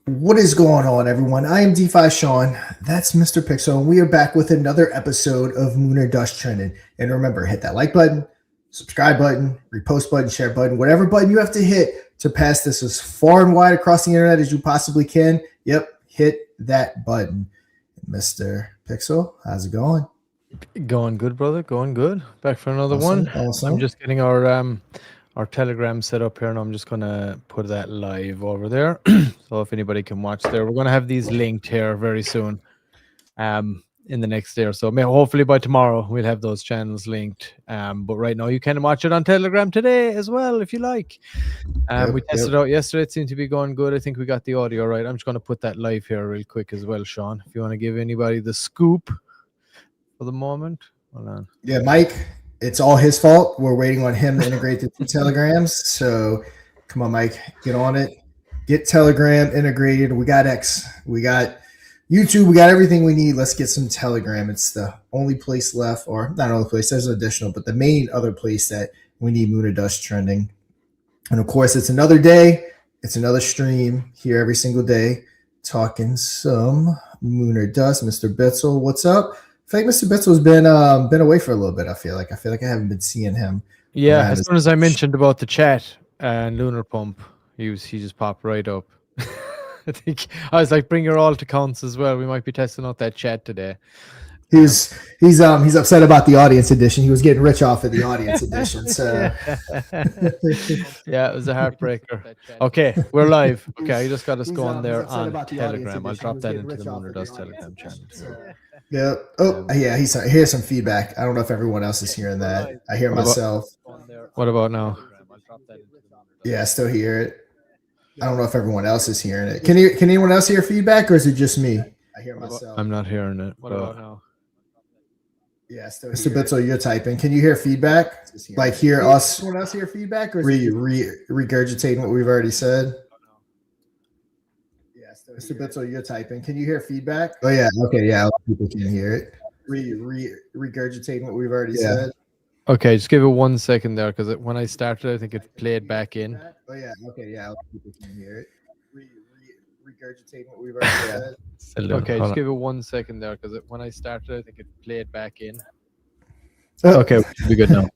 What is going on, everyone? I am DeFi Sean. That's Mr. Pixel, and we are back with another episode of Moon or Dust Trending. And remember, hit that like button, subscribe button, repost button, share button, whatever button you have to hit to pass this as far and wide across the internet as you possibly can. Yep, hit that button. Mr. Pixel, how's it going? Going good, brother. Going good. Back for another one. Awesome. I'm just getting our Telegram set up here, and I'm just gonna put that live over there. So if anybody can watch there, we're gonna have these linked here very soon. In the next day or so. Hopefully by tomorrow we'll have those channels linked. But right now you can watch it on Telegram today as well if you like. We tested it out yesterday. It seemed to be going good. I think we got the audio right. I'm just going to put that live here real quick as well, Sean. If you want to give anybody the scoop for the moment. Hold on. Yeah, Mike, it's all his fault. We're waiting on him to integrate the two Telegrams. So come on, Mike, get on it. Get Telegram integrated. We got X. We got YouTube. We got everything we need. Let's get some Telegram. It's the only place left, or not only place, there's an additional, but the main other place that we need Moon or Dust trending. And of course, it's another day. It's another stream here every single day, talking some Moon or Dust. Mr. Bitzel, what's up? I think Mr. Bitzel's been away for a little bit. I feel like I haven't been seeing him. Yeah, as soon as I mentioned about the chat and Lunar Pump, he just popped right up. I think I was like, bring your alt accounts as well. We might be testing out that chat today. He's upset about the audience edition. He was getting rich off of the audience edition. So yeah, it was a heartbreaker. Okay, we're live. Okay, you just got us going there on Telegram. I'll drop that into the Moon or Dust Telegram channel. Yeah. Oh, yeah. Here's some feedback. I don't know if everyone else is hearing that. I hear myself. What about now? Yeah, I still hear it. I don't know if everyone else is hearing it. Can anyone else hear feedback, or is it just me? I hear myself. I'm not hearing it. What about now? Yeah, still Mr. Bitzel, you're typing. Can you hear feedback? Like hear us? Anyone else hear feedback, or regurgitating what we've already said? Yeah, Mr. Bitzel, you're typing. Can you hear feedback? Oh yeah. Okay. Yeah, people can hear it. Regurgitating what we've already said. Okay, just give it 1 second there, because when I started, I think it played back in. Oh yeah. Okay. Yeah, people can hear it. Regurgitating what we've already said. Okay, just give it 1 second there, because when I started, I think it played back in. Okay, we'll be good now.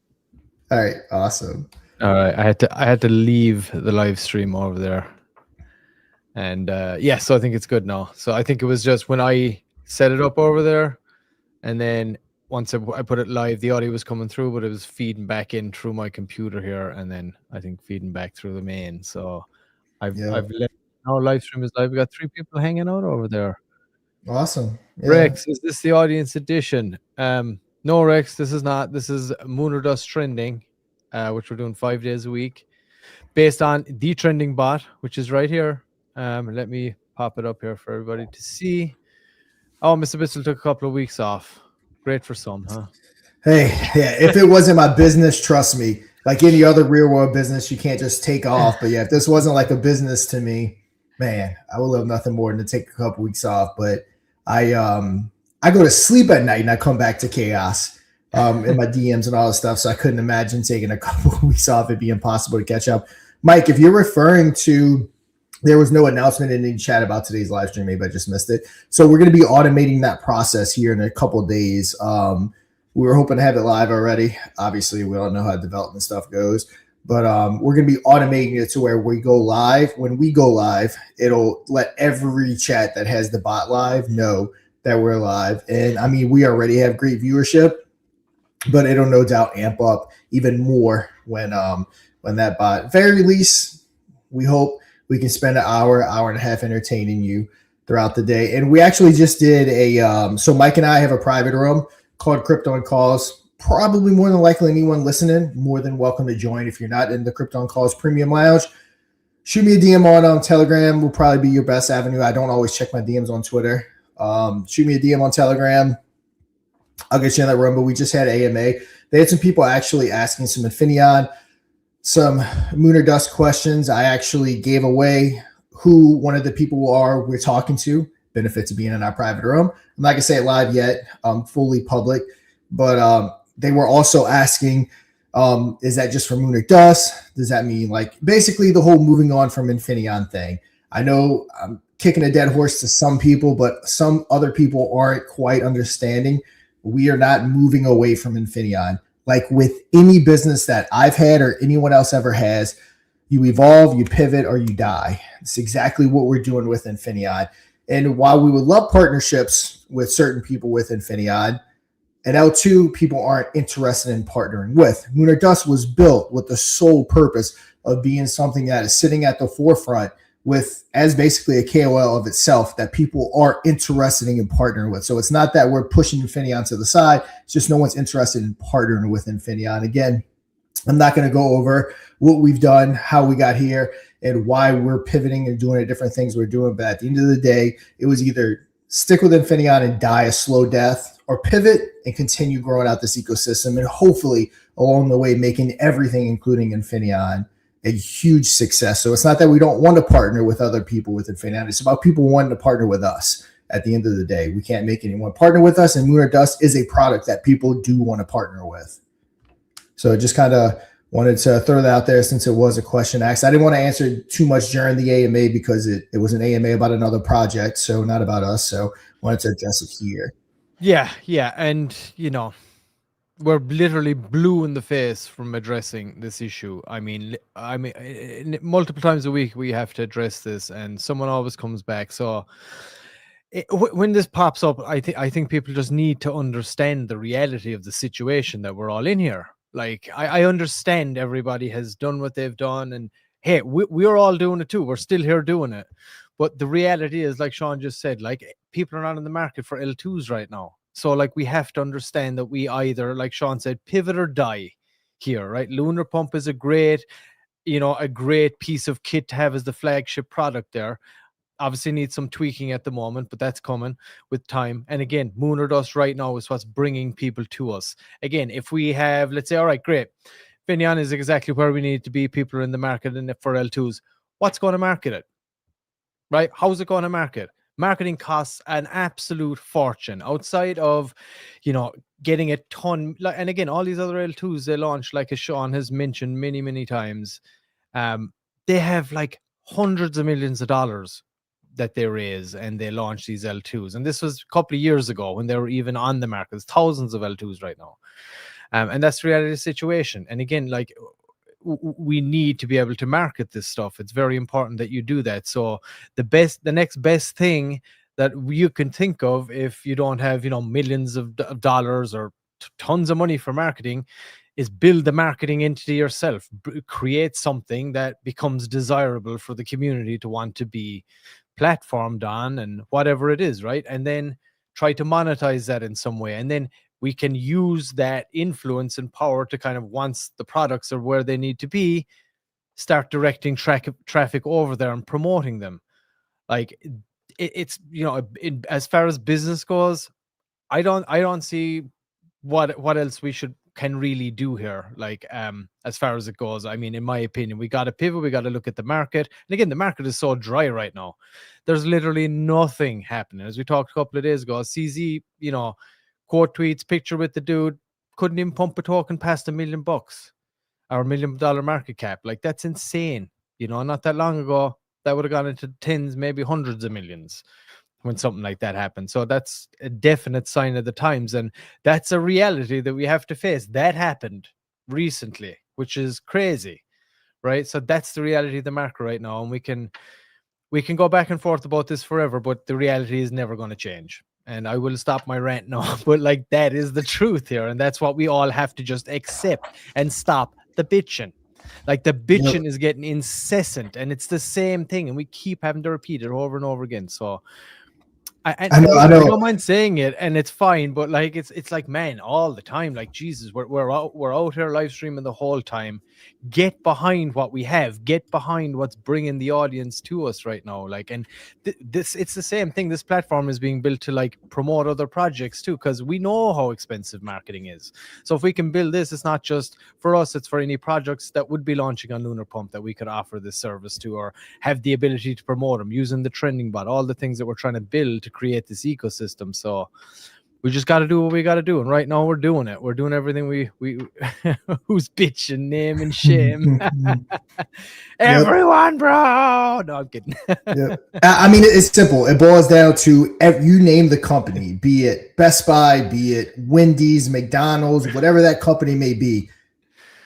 All right, awesome. All right, I had to leave the live stream over there, and yeah, so I think it's good now. So I think it was just when I set it up over there, and then once I put it live, the audio was coming through, but it was feeding back in through my computer here, and then I think feeding back through the main. So I've let our live stream is live. We got 3 people hanging out over there. Awesome. Yeah. Rex, is this the audience edition? No, Rex, this is not. This is Moon or Dust Trending, which we're doing 5 days a week, based on the trending bot, which is right here. Let me pop it up here for everybody to see. Oh, Mr. Bitzel took a couple of weeks off. Great for some, huh? Hey, yeah. If it wasn't my business, trust me, like any other real world business, you can't just take off. But yeah, if this wasn't like a business to me, man, I would love nothing more than to take a couple weeks off. But I go to sleep at night and I come back to chaos in my DMs and all this stuff. So I couldn't imagine taking a couple of weeks off. It'd be impossible to catch up. Mike, if you're referring to, there was no announcement in the chat about today's live stream. Maybe I just missed it. So we're going to be automating that process here in a couple of days. We were hoping to have it live already. Obviously, we all know how development stuff goes. But we're going to be automating it to where we go live. When we go live, it'll let every chat that has the bot live know that we're live. And I mean, we already have great viewership, but it'll no doubt amp up even more when that bot, very least, we hope we can spend an hour and a half entertaining you throughout the day. And we actually just did so Mike and I have a private room called Crypto and Calls. Probably more than likely anyone listening, more than welcome to join. If you're not in the Crypto and Calls Premium Lounge, shoot me a DM on Telegram. Will probably be your best avenue. I don't always check my DMs on Twitter. Shoot me a DM on Telegram. I'll get you in that room. But we just had AMA. They had some people actually asking some Infineon, some Moon or Dust questions. I actually gave away who one of the people we're talking to. Benefits of being in our private room. I'm not gonna say it live yet. Fully public, but they were also asking, is that just for Moon or Dust? Does that mean like basically the whole moving on from Infineon thing? I know I'm kicking a dead horse to some people, but some other people aren't quite understanding. We are not moving away from Infineon. Like with any business that I've had or anyone else ever has, you evolve, you pivot, or you die. It's exactly what we're doing with Infineon. And while we would love partnerships with certain people with Infineon, and L2 people aren't interested in partnering with. Lunar Dust was built with the sole purpose of being something that is sitting at the forefront with as basically a KOL of itself that people are interested in partnering with. So it's not that we're pushing Infineon to the side. It's just no one's interested in partnering with Infineon. Again, I'm not going to go over what we've done, how we got here, and why we're pivoting and doing the different things we're doing. But at the end of the day, it was either stick with Infineon and die a slow death, or pivot and continue growing out this ecosystem, and hopefully along the way making everything, including Infineon, a huge success. So it's not that we don't want to partner with other people with Infineon. It's about people wanting to partner with us. At the end of the day, we can't make anyone partner with us, and Lunar Dust is a product that people do want to partner with. So just kind of wanted to throw that out there since it was a question asked. I didn't want to answer too much during the AMA because it was an AMA about another project, so not about us. So wanted to address it here. Yeah. And, we're literally blue in the face from addressing this issue. I mean, multiple times a week we have to address this, and someone always comes back. So when this pops up, I think people just need to understand the reality of the situation that we're all in here. Like, I understand everybody has done what they've done, and hey, we're all doing it too. We're still here doing it. But the reality is, like Sean just said, like, people are not in the market for L2s right now. So like, we have to understand that we either, like Sean said, pivot or die here, right? Lunar Pump is a great piece of kit to have as the flagship product there. Obviously needs some tweaking at the moment, but that's coming with time. And again, Lunar Dust right now is what's bringing people to us. Again, if we have, let's say, all right, great, Infineon is exactly where we need to be. People are in the market and for L2s. What's going to market it? Right? How's it going to market? Marketing costs an absolute fortune outside of, getting a ton. And again, all these other L2s they launch, like as Sean has mentioned many, many times, they have like hundreds of millions of dollars that they raise and they launch these L2s. And this was a couple of years ago when they were even on the market. There's thousands of L2s right now. And that's the reality of the situation. And again, like, we need to be able to market this stuff. It's very important that you do that. So the next best thing that you can think of, if you don't have millions of dollars or tons of money for marketing, is build the marketing entity yourself. Create something that becomes desirable for the community to want to be platformed on, and whatever it is, right? And then try to monetize that in some way, and then we can use that influence and power to kind of, once the products are where they need to be, start directing traffic over there and promoting them. Like, it's as far as business goes, I don't see what else we can really do here. Like, as far as it goes, I mean, in my opinion, we got to pivot. We got to look at the market. And again, the market is so dry right now. There's literally nothing happening. As we talked a couple of days ago, CZ, quote tweets, picture with the dude, couldn't even pump a token past $1 million or $1 million market cap. Like, that's insane. Not that long ago, that would have gone into tens, maybe hundreds of millions when something like that happened. So that's a definite sign of the times. And that's a reality that we have to face. That happened recently, which is crazy, right? So that's the reality of the market right now. And we can go back and forth about this forever, but the reality is never going to change. And I will stop my rant now, but like, that is the truth here. And that's what we all have to just accept and stop the bitching. Like, the bitching is getting incessant, and it's the same thing. And we keep having to repeat it over and over again. So I don't mind saying it, and it's fine, but like, it's like, man, all the time, like, Jesus, we're out here live streaming the whole time. Get behind what we have. Get behind what's bringing the audience to us right now. Like, and it's the same thing. This platform is being built to like promote other projects too, because we know how expensive marketing is. So if we can build this, it's not just for us, it's for any projects that would be launching on Lunar Pump that we could offer this service to, or have the ability to promote them using the trending bot, all the things that we're trying to build to create this ecosystem. So we just got to do what we got to do. And right now we're doing it. We're doing everything we who's bitching, name and shame. Everyone, bro. No, I'm kidding. Yep. I mean, it's simple. It boils down to you name the company, be it Best Buy, be it Wendy's, McDonald's, whatever that company may be.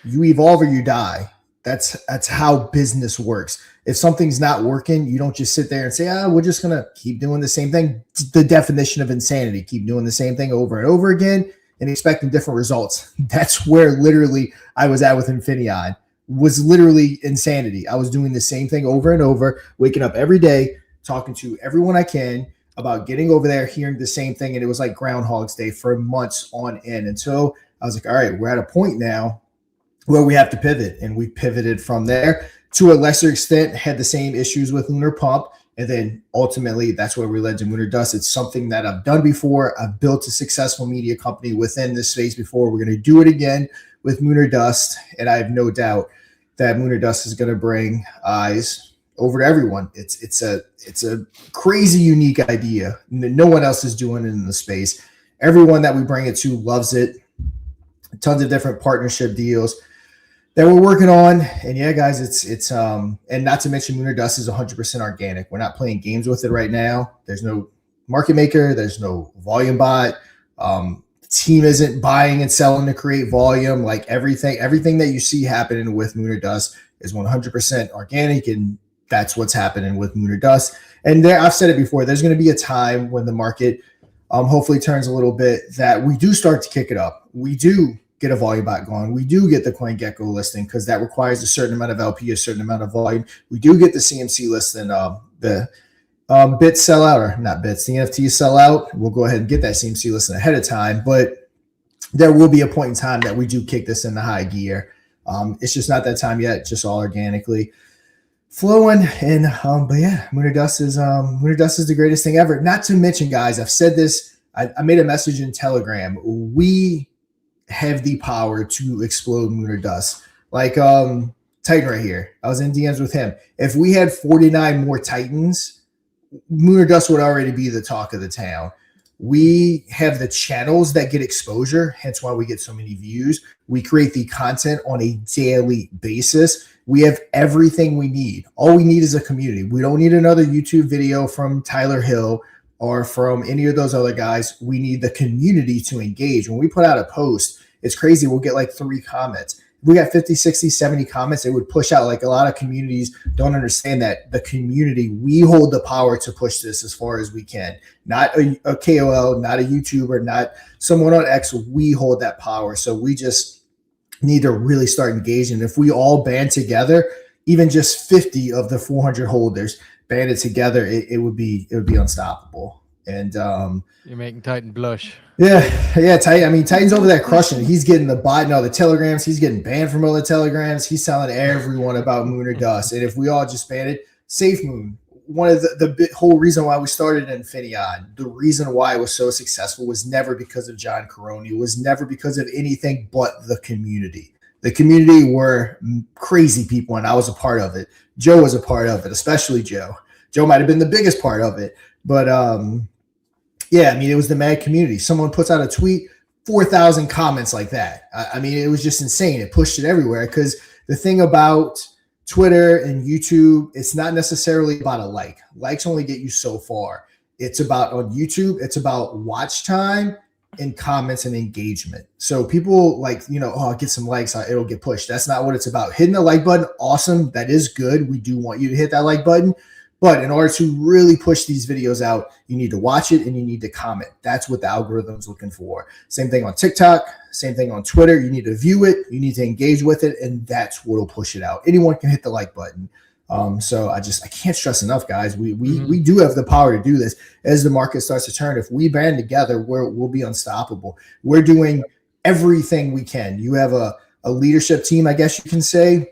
You evolve or you die. That's how business works. If something's not working, you don't just sit there and say, we're just going to keep doing the same thing. The definition of insanity, keep doing the same thing over and over again and expecting different results. That's where literally I was at with Infineon, was literally insanity. I was doing the same thing over and over, waking up every day, talking to everyone I can about getting over there, hearing the same thing. And it was like Groundhog's Day for months on end. And so I was like, all right, we're at a point now where we have to pivot, and we pivoted from there. To a lesser extent, had the same issues with Lunar Pump, and then ultimately that's where we led to Lunar Dust. It's something that I've done before. I've built a successful media company within this space before. We're going to do it again with Lunar Dust, and I have no doubt that Lunar Dust is going to bring eyes over to everyone. It's a crazy, unique idea. No one else is doing it in the space. Everyone that we bring it to loves it. Tons of different partnership deals that we're working on. And yeah, guys, it's and not to mention Lunar Dust is 100% organic. We're not playing games with it right now. There's no market maker. There's no volume bot. The team isn't buying and selling to create volume. Like everything that you see happening with Lunar Dust is 100% organic. And that's what's happening with Lunar Dust. And there, I've said it before, there's going to be a time when the market hopefully turns a little bit that we do start to kick it up. We do get a volume bot going. We do get the CoinGecko listing because that requires a certain amount of LP, a certain amount of volume. We do get the CMC listing, the bits sell out, or not bits, the NFTs sell out. We'll go ahead and get that CMC listing ahead of time, but there will be a point in time that we do kick this into high gear. It's just not that time yet, just all organically flowing. And but yeah, Lunar Dust is the greatest thing ever. Not to mention, guys, I've said this. I made a message in Telegram. We have the power to explode Lunar Dust. Like Titan right here. I was in DMs with him. If we had 49 more Titans, Lunar Dust would already be the talk of the town. We have the channels that get exposure, hence why we get so many views. We create the content on a daily basis. We have everything we need. All we need is a community. We don't need another YouTube video from Tyler Hill or from any of those other guys. We need the community to engage. When we put out a post, it's crazy. We'll get like 3 comments. If we got 50, 60, 70 comments, it would push out. Like a lot of communities don't understand that the community, we hold the power to push this as far as we can. Not a KOL, not a YouTuber, not someone on X. We hold that power. So we just need to really start engaging. If we all band together, even just 50 of the 400 holders banded together, it would be unstoppable. And you're making Titan blush. Yeah, Titan. I mean, Titan's over there crushing it. He's getting the bot and all the telegrams. He's getting banned from all the telegrams. He's telling everyone about Lunar Dust. And if we all just banded, Safe Moon, one of the whole reason why we started Infineon, the reason why it was so successful was never because of John Caroni. It was never because of anything but the community. The community were crazy people, and I was a part of it. Joe was a part of it, especially Joe. Joe might have been the biggest part of it. But yeah, I mean, it was the mad community. Someone puts out a tweet, 4,000 comments like that. I mean, it was just insane. It pushed it everywhere because the thing about Twitter and YouTube, it's not necessarily about a like. Likes only get you so far. It's about, on YouTube, it's about watch time and comments and engagement. So people like, I'll get some likes, it'll get pushed. That's not what it's about. Hitting the like button, awesome. That is good. We do want you to hit that like button. But in order to really push these videos out, you need to watch it and you need to comment. That's what the algorithm's looking for. Same thing on TikTok, same thing on Twitter. You need to view it, you need to engage with it, and that's what'll push it out. Anyone can hit the like button. So I can't stress enough, guys. We do have the power to do this. As the market starts to turn, if we band together, we'll be unstoppable. We're doing everything we can. You have a leadership team, I guess you can say,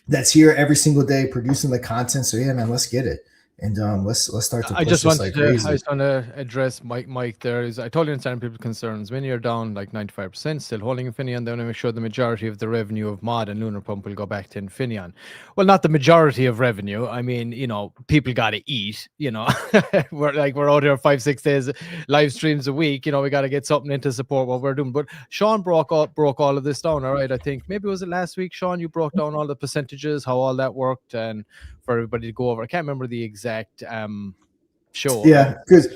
that's here every single day producing the content. So yeah, man, let's get it. and let's start to I push just this wanted like to crazy. I just want to address Mike there. Is I totally understand people's concerns. When you're down like 95%, still holding Infineon, they want to make sure the majority of the revenue of Mod and Lunar Pump will go back to Infineon. Well, not the majority of revenue. I mean, people got to eat. We're out here 5-6 days, live streams a week. We got to get something in to support what we're doing. But Sean broke all of this down. All right, I think maybe was it last week, Sean? You broke down all the percentages, how all that worked, and for everybody to go over. I can't remember the exact show. Yeah, because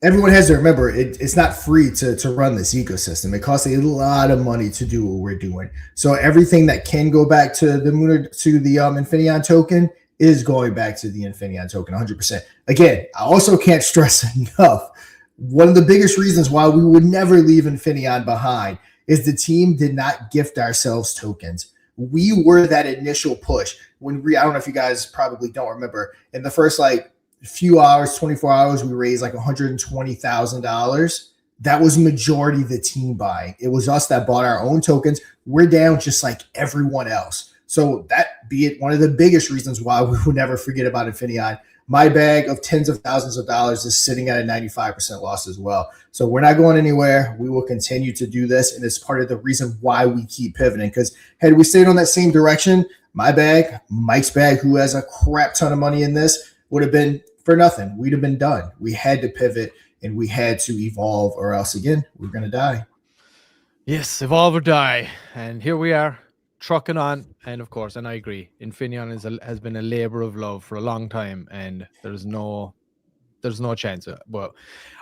everyone has to remember it's not free to run this ecosystem. It costs a lot of money to do what we're doing. So everything that can go back to the Infineon token is going back to the Infineon token 100%. Again, I also can't stress enough. One of the biggest reasons why we would never leave Infineon behind is the team did not gift ourselves tokens. We were that initial push. I don't know if you guys probably don't remember, in the first few hours, 24 hours, we raised like $120,000. That was majority of the team buying. It was us that bought our own tokens. We're down just like everyone else. So that be it one of the biggest reasons why we will never forget about Infineon. My bag of tens of thousands of dollars is sitting at a 95% loss as well. So we're not going anywhere. We will continue to do this. And it's part of the reason why we keep pivoting. Because had we stayed on that same direction, my bag, Mike's bag, who has a crap ton of money in this, would have been for nothing. We'd have been done. We had to pivot and we had to evolve, or else again, we're going to die. Yes, evolve or die. And here we are, trucking on. And of course, and I agree, Infineon has been a labor of love for a long time, and there's no chance. But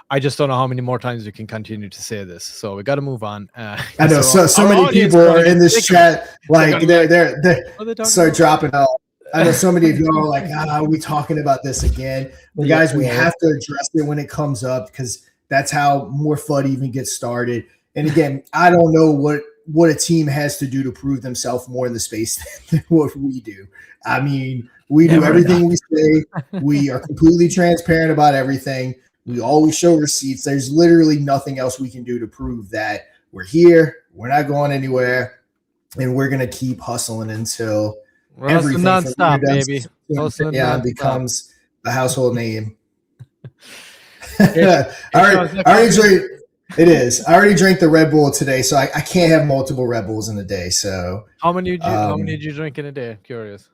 I just don't know how many more times we can continue to say this. So we got to move on. I know so many people are in this chat, they're start dropping out. I know so many of you are like, are we talking about this again? Well, guys, we have to address it when it comes up, because that's how more FUD even gets started. And again, I don't know what a team has to do to prove themselves more in the space than what we do. I mean, we do everything we say. We are completely transparent about everything. We always show receipts. There's literally nothing else we can do to prove that we're here, we're not going anywhere, and we're going to keep hustling until everything non-stop, baby. Becomes a household name. I already drank the Red Bull today, so I can't have multiple Red Bulls in a day. So how many did you drink in a day? Curious.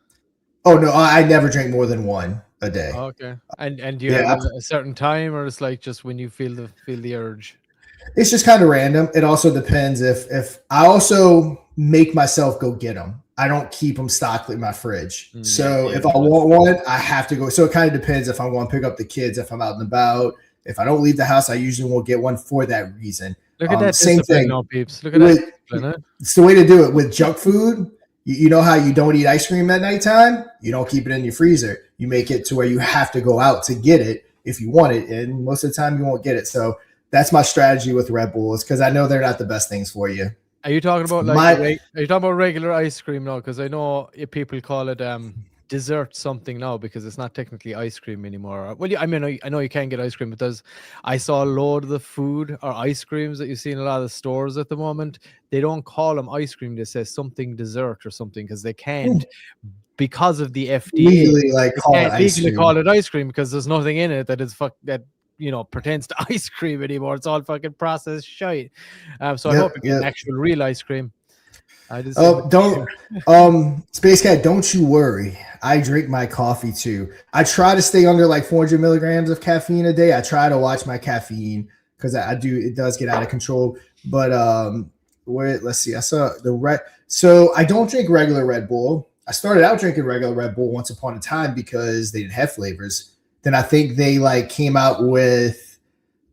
Oh no, I never drink more than one a day. Oh, okay. And do you have a certain time, or it's like just when you feel the urge? It's just kind of random. It also depends if I also make myself go get them. I don't keep them stocked in my fridge. So if I want one, I have to go. So it kind of depends if I want to pick up the kids, if I'm out and about. If I don't leave the house, I usually won't get one for that reason. Look at that. Same thing. No, peeps. Look at that. It's the way to do it with junk food. You know how you don't eat ice cream at nighttime? You don't keep it in your freezer. You make it to where you have to go out to get it if you want it. And most of the time you won't get it. So that's my strategy with Red Bulls, because I know they're not the best things for you. Are you talking about are you talking about regular ice cream now? Because I know people call it dessert something now, because it's not technically ice cream anymore. Well, I mean, I know you can get ice cream, but I saw a load of the food or ice creams that you see in a lot of the stores at the moment. They don't call them ice cream. They say something dessert or something, because they can't, because of the FDA. Legally call it ice cream, because there's nothing in it that is pretends to ice cream anymore. It's all fucking processed shite. So I hope it's an actual real ice cream. Space Cat, don't you worry. I drink my coffee too. I try to stay under like 400 milligrams of caffeine a day. I try to watch my caffeine, because it does get out of control. But let's see. I saw so I don't drink regular Red Bull. I started out drinking regular Red Bull once upon a time because they didn't have flavors. Then I think they came out with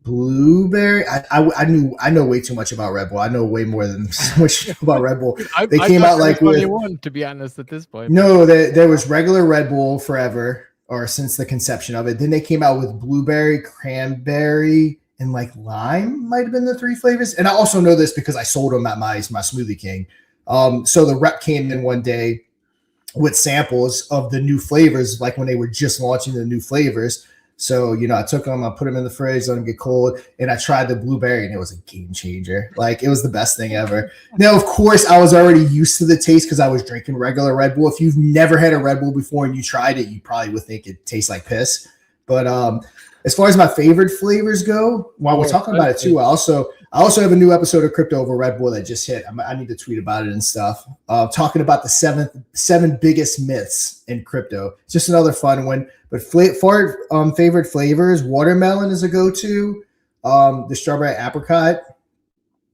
blueberry. I know way too much about Red Bull. I know way more than so much about Red Bull. They came out with, to be honest, at this point. No, there was regular Red Bull forever, or since the conception of it. Then they came out with blueberry, cranberry, and lime might have been the three flavors. And I also know this because I sold them at my Smoothie King. So the rep came in one day with samples of the new flavors, like when they were just launching the new flavors. So, I took them, I put them in the fridge, let them get cold, and I tried the blueberry, and it was a game changer. Like, it was the best thing ever. Now, of course, I was already used to the taste because I was drinking regular Red Bull. If you've never had a Red Bull before and you tried it, you probably would think it tastes like piss. But as far as my favorite flavors go, while we're talking about it too, I also have a new episode of Crypto Over Red Bull that just hit. I need to tweet about it and stuff. Talking about the seven biggest myths in crypto. It's just another fun one. But favorite flavors, watermelon is a go-to. The strawberry apricot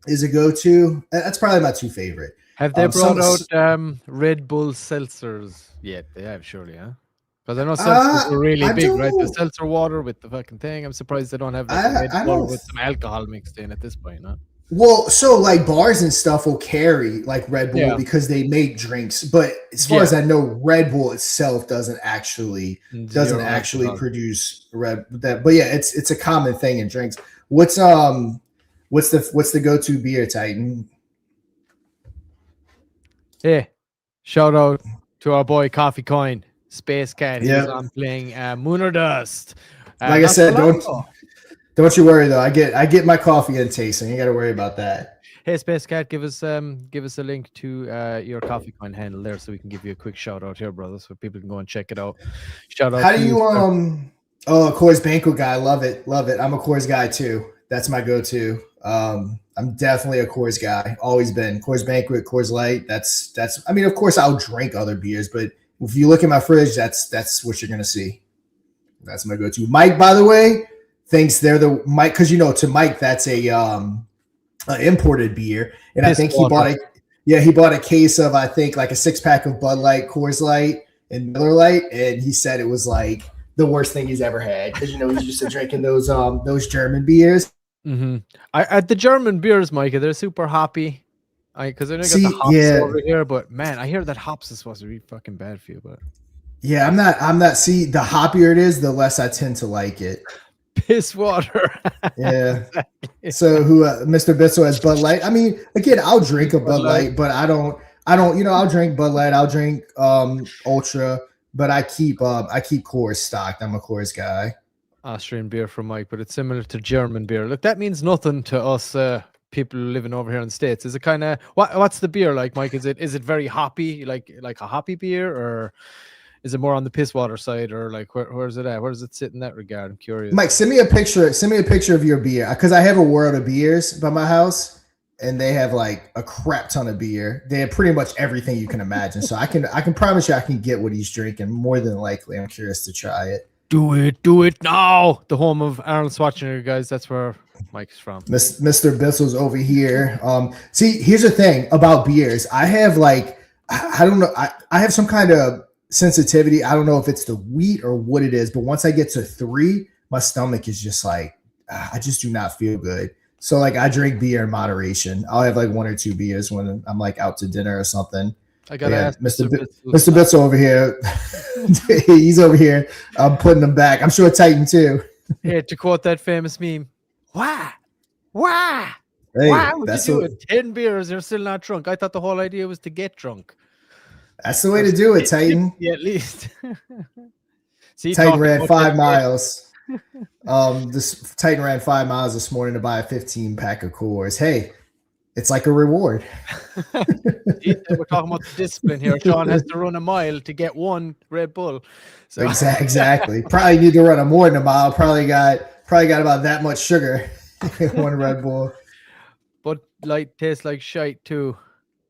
is a go-to. That's probably my two favorite. Have they brought out Red Bull seltzers yet? They have, surely, huh? Because I know seltzers are really big, right? The seltzer water with the fucking thing. I'm surprised they don't have Red Bull with some alcohol mixed in at this point, huh? Well, so like bars and stuff will carry like Red Bull because they make drinks, but as far as I know, Red Bull itself doesn't actually produce that. But yeah, it's a common thing in drinks. What's the go-to beer, Titan? Hey, shout out to our boy Coffee Coin, Space Cat. He's on playing Moon or Dust. Like I said, don't you worry though. I get my coffee intake, so you got to worry about that. Hey, Space Cat, give us a link to your Coffee Coin handle there, so we can give you a quick shout out here, brother, so people can go and check it out. Shout out. How do you Oh, Coors Banquet guy, love it. I'm a Coors guy too. That's my go-to. I'm definitely a Coors guy. Always been. Coors Banquet, Coors Light. That's. I mean, of course, I'll drink other beers, but if you look at my fridge, that's what you're gonna see. That's my go-to. Mike, by the way, thinks they're the Mike because to Mike that's a imported beer, and I think he bought a case of I think like a 6-pack of Bud Light, Coors Light, and Miller Light, and he said it was like the worst thing he's ever had because he's used to drinking those German beers. Mm-hmm. At the German beers, Micah, they're super hoppy. Because I know you got the hops over here, but man, I hear that hops is supposed to be fucking bad for you. But yeah, I'm not. See, the hoppier it is, the less I tend to like it. Piss water. Yeah. Exactly. So Mr. Bitzel has Bud Light. I mean, again, I'll drink a Bud Light, but I don't. I'll drink Bud Light. I'll drink Ultra, but I keep Coors stocked. I'm a Coors guy. Austrian beer from Mike, but it's similar to German beer. Look, that means nothing to us people living over here in the States. Is it kind of what's the beer like, Mike? Is it very hoppy, like a hoppy beer, or is it more on the piss water side, or like where's it at? Where does it sit in that regard? I'm curious. Mike, send me a picture of your beer because I have a world of beers by my house, and they have like a crap ton of beer. They have pretty much everything you can imagine. So I can promise you I can get what he's drinking. More than likely, I'm curious to try it. Do it now. The home of Arnold Schwarzenegger, guys. That's where Mike's from. Mr. Bissel's over here. See, here's the thing about beers. I have like, I don't know. I have some kind of sensitivity. I don't know if it's the wheat or what it is, but once I get to 3, my stomach is just like, I just do not feel good. So like I drink beer in moderation. I'll have like 1 or 2 beers when I'm like out to dinner or something. I gotta ask Mr. Bitzel over here. He's over here. I'm putting him back. I'm sure Titan too. Yeah, to quote that famous meme, why? Hey, why would you do it? 10 beers, you're still not drunk. I thought the whole idea was to get drunk. That's the way to do it, Titan. Yeah, at least. See, Titan ran 5 miles. This Titan ran 5 miles this morning to buy a 15-pack of Coors. Hey, it's like a reward. We're talking about the discipline here. Sean has to run a mile to get 1 Red Bull. So. Exactly. Probably need to run a more than a mile. Probably got about that much sugar in 1 Red Bull. But Light tastes like shite too.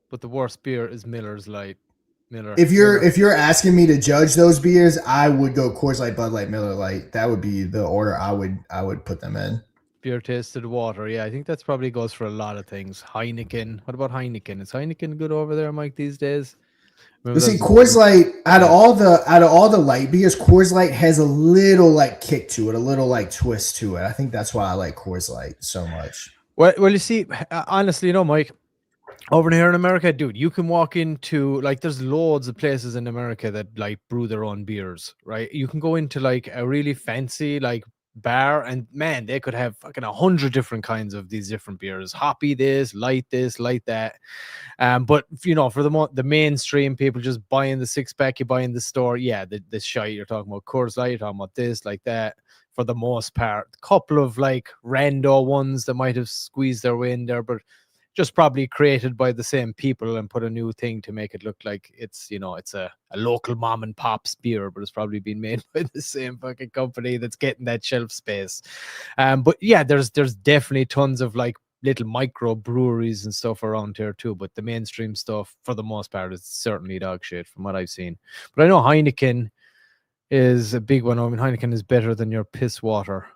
But the worst beer is Miller's Light. If you're asking me to judge those beers, I would go Coors Light, Bud Light, Miller Light. That would be the order I would put them in. Beer tasted water. Yeah, I think that's probably goes for a lot of things. Heineken. What about Heineken? Is Heineken good over there, Mike, these days? You see, Coors Light, out of all the light beers, Coors Light has a little like kick to it, a little like twist to it. I think that's why I like Coors Light so much. Well, you see, honestly, Mike, over here in America, dude, you can walk into like there's loads of places in America that like brew their own beers, right? You can go into like a really fancy like bar, and man, they could have fucking 100 different kinds of these different beers. Hoppy this, light that. But for the mainstream people just buying the 6-pack you buy in the store, the shite you're talking about, Coors Light, you're talking about this, like that. For the most part, a couple of like rando ones that might have squeezed their way in there, but just probably created by the same people and put a new thing to make it look like it's a local mom and pop's beer, but it's probably been made by the same fucking company that's getting that shelf space. But yeah, there's definitely tons of like little micro breweries and stuff around here too, but the mainstream stuff for the most part is certainly dog shit from what I've seen. But I know Heineken is a big one. I mean, Heineken is better than your piss water.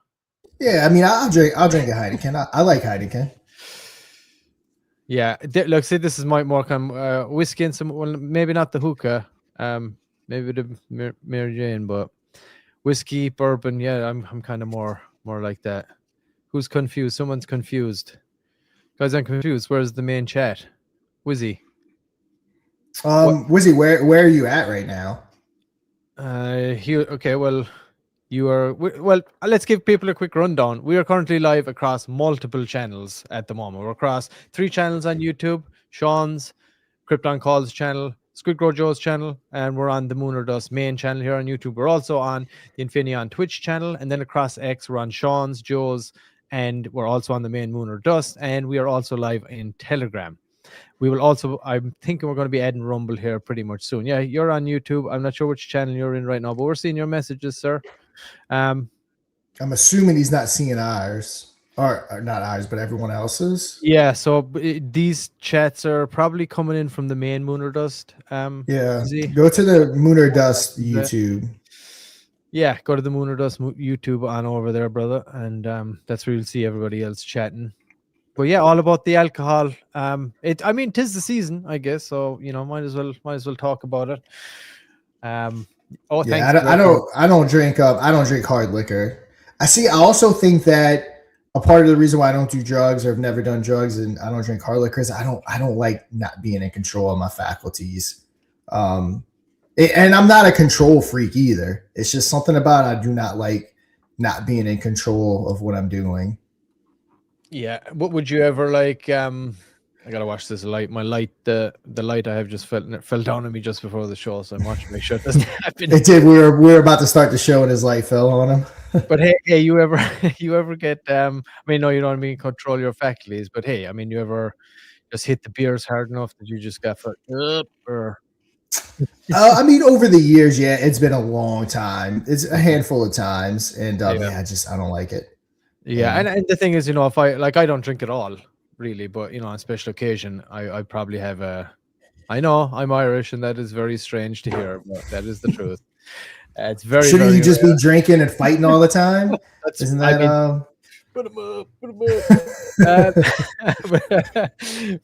Yeah, I mean, I'll drink a Heineken. I like Heineken. Yeah, look, see, this is more kind of whiskey and some, well, maybe not the hookah, maybe the Mary Jane, but whiskey, bourbon. Yeah, I'm kind of more like that. Who's confused? Someone's confused. Guys, I'm confused. Where's the main chat? Wizzy. Wizzy, where are you at right now? Here. Okay, well, let's give people a quick rundown. We are currently live across multiple channels at the moment. We're across 3 channels on YouTube, Sean's, Krypton Call's channel, Squidgrow Joe's channel, and we're on the Moon or Dust main channel here on YouTube. We're also on the Infineon Twitch channel, and then across X, we're on Sean's, Joe's, and we're also on the main Moon or Dust, and we are also live in Telegram. We will also, I'm thinking we're going to be adding Rumble here pretty much soon. Yeah, you're on YouTube. I'm not sure which channel you're in right now, but we're seeing your messages, sir. I'm assuming he's not seeing ours, or not ours, but everyone else's. Yeah, so these chats are probably coming in from the main Moon or Dust. Yeah, go to the Moon or Dust YouTube. Yeah, go to the Moon or Dust YouTube on over there, brother, and that's where you'll see everybody else chatting. But yeah, all about the alcohol. I mean, 'tis the season, I guess. So might as well talk about it. Yeah, I don't drink hard liquor. I also think that a part of the reason why I don't do drugs or have never done drugs and I don't drink hard liquor is I don't like not being in control of my faculties. And I'm not a control freak either. It's just something about I do not like not being in control of what I'm doing. Yeah. What would you ever like? I gotta watch this light. My light, the light I have just fell down on me just before the show, so I'm watching to make sure it doesn't happen. It did. We were about to start the show and his light fell on him. But hey, you ever get? I mean, no, you don't mean control your faculties, but hey, I mean, you ever just hit the beers hard enough that you just got fucked up, or? I mean, over the years, yeah, it's been a long time. It's a handful of times, and I don't like it. Yeah, and the thing is, if I don't drink at all, really, but on special occasion, I probably have I know I'm Irish, and that is very strange to hear, but that is the truth. It's very. Shouldn't you just be drinking and fighting all the time? Isn't that? Put them up.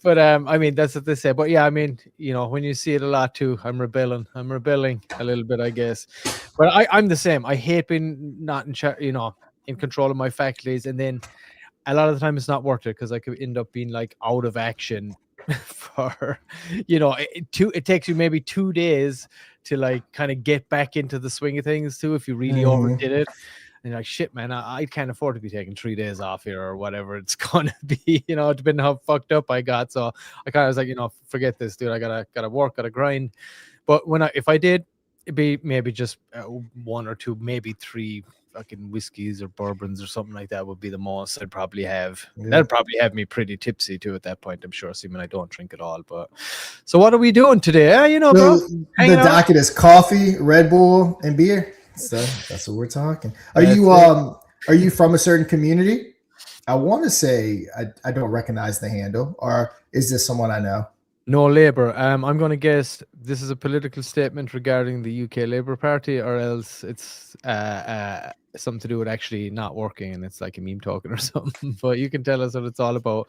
But I mean, that's what they say. But yeah, I mean, when you see it a lot too, I'm rebelling a little bit, I guess. But I'm the same. I hate being not in control of my faculties, and then a lot of the time it's not worth it because I could end up being like out of action for it takes you maybe 2 days to like kind of get back into the swing of things too if you really overdid it. And you're like, shit, man, I can't afford to be taking 3 days off here or whatever it's gonna be, depending how fucked up I got. So I kind of was like, forget this, dude. I gotta work, gotta grind. But if I did, it'd be maybe just 1 or 2, maybe 3 fucking whiskeys or bourbons or something like that would be the most I'd probably have. Yeah. That'd probably have me pretty tipsy too at that point, I'm sure, assuming I don't drink at all. But so what are we doing today? Bro. The docket is coffee, Red Bull, and beer. So that's what we're talking. Are you from a certain community? I want to say I don't recognize the handle, or is this someone I know? No Labour. I'm going to guess this is a political statement regarding the UK Labour Party, or else it's something to do with actually not working, and it's like a meme token or something. But you can tell us what it's all about.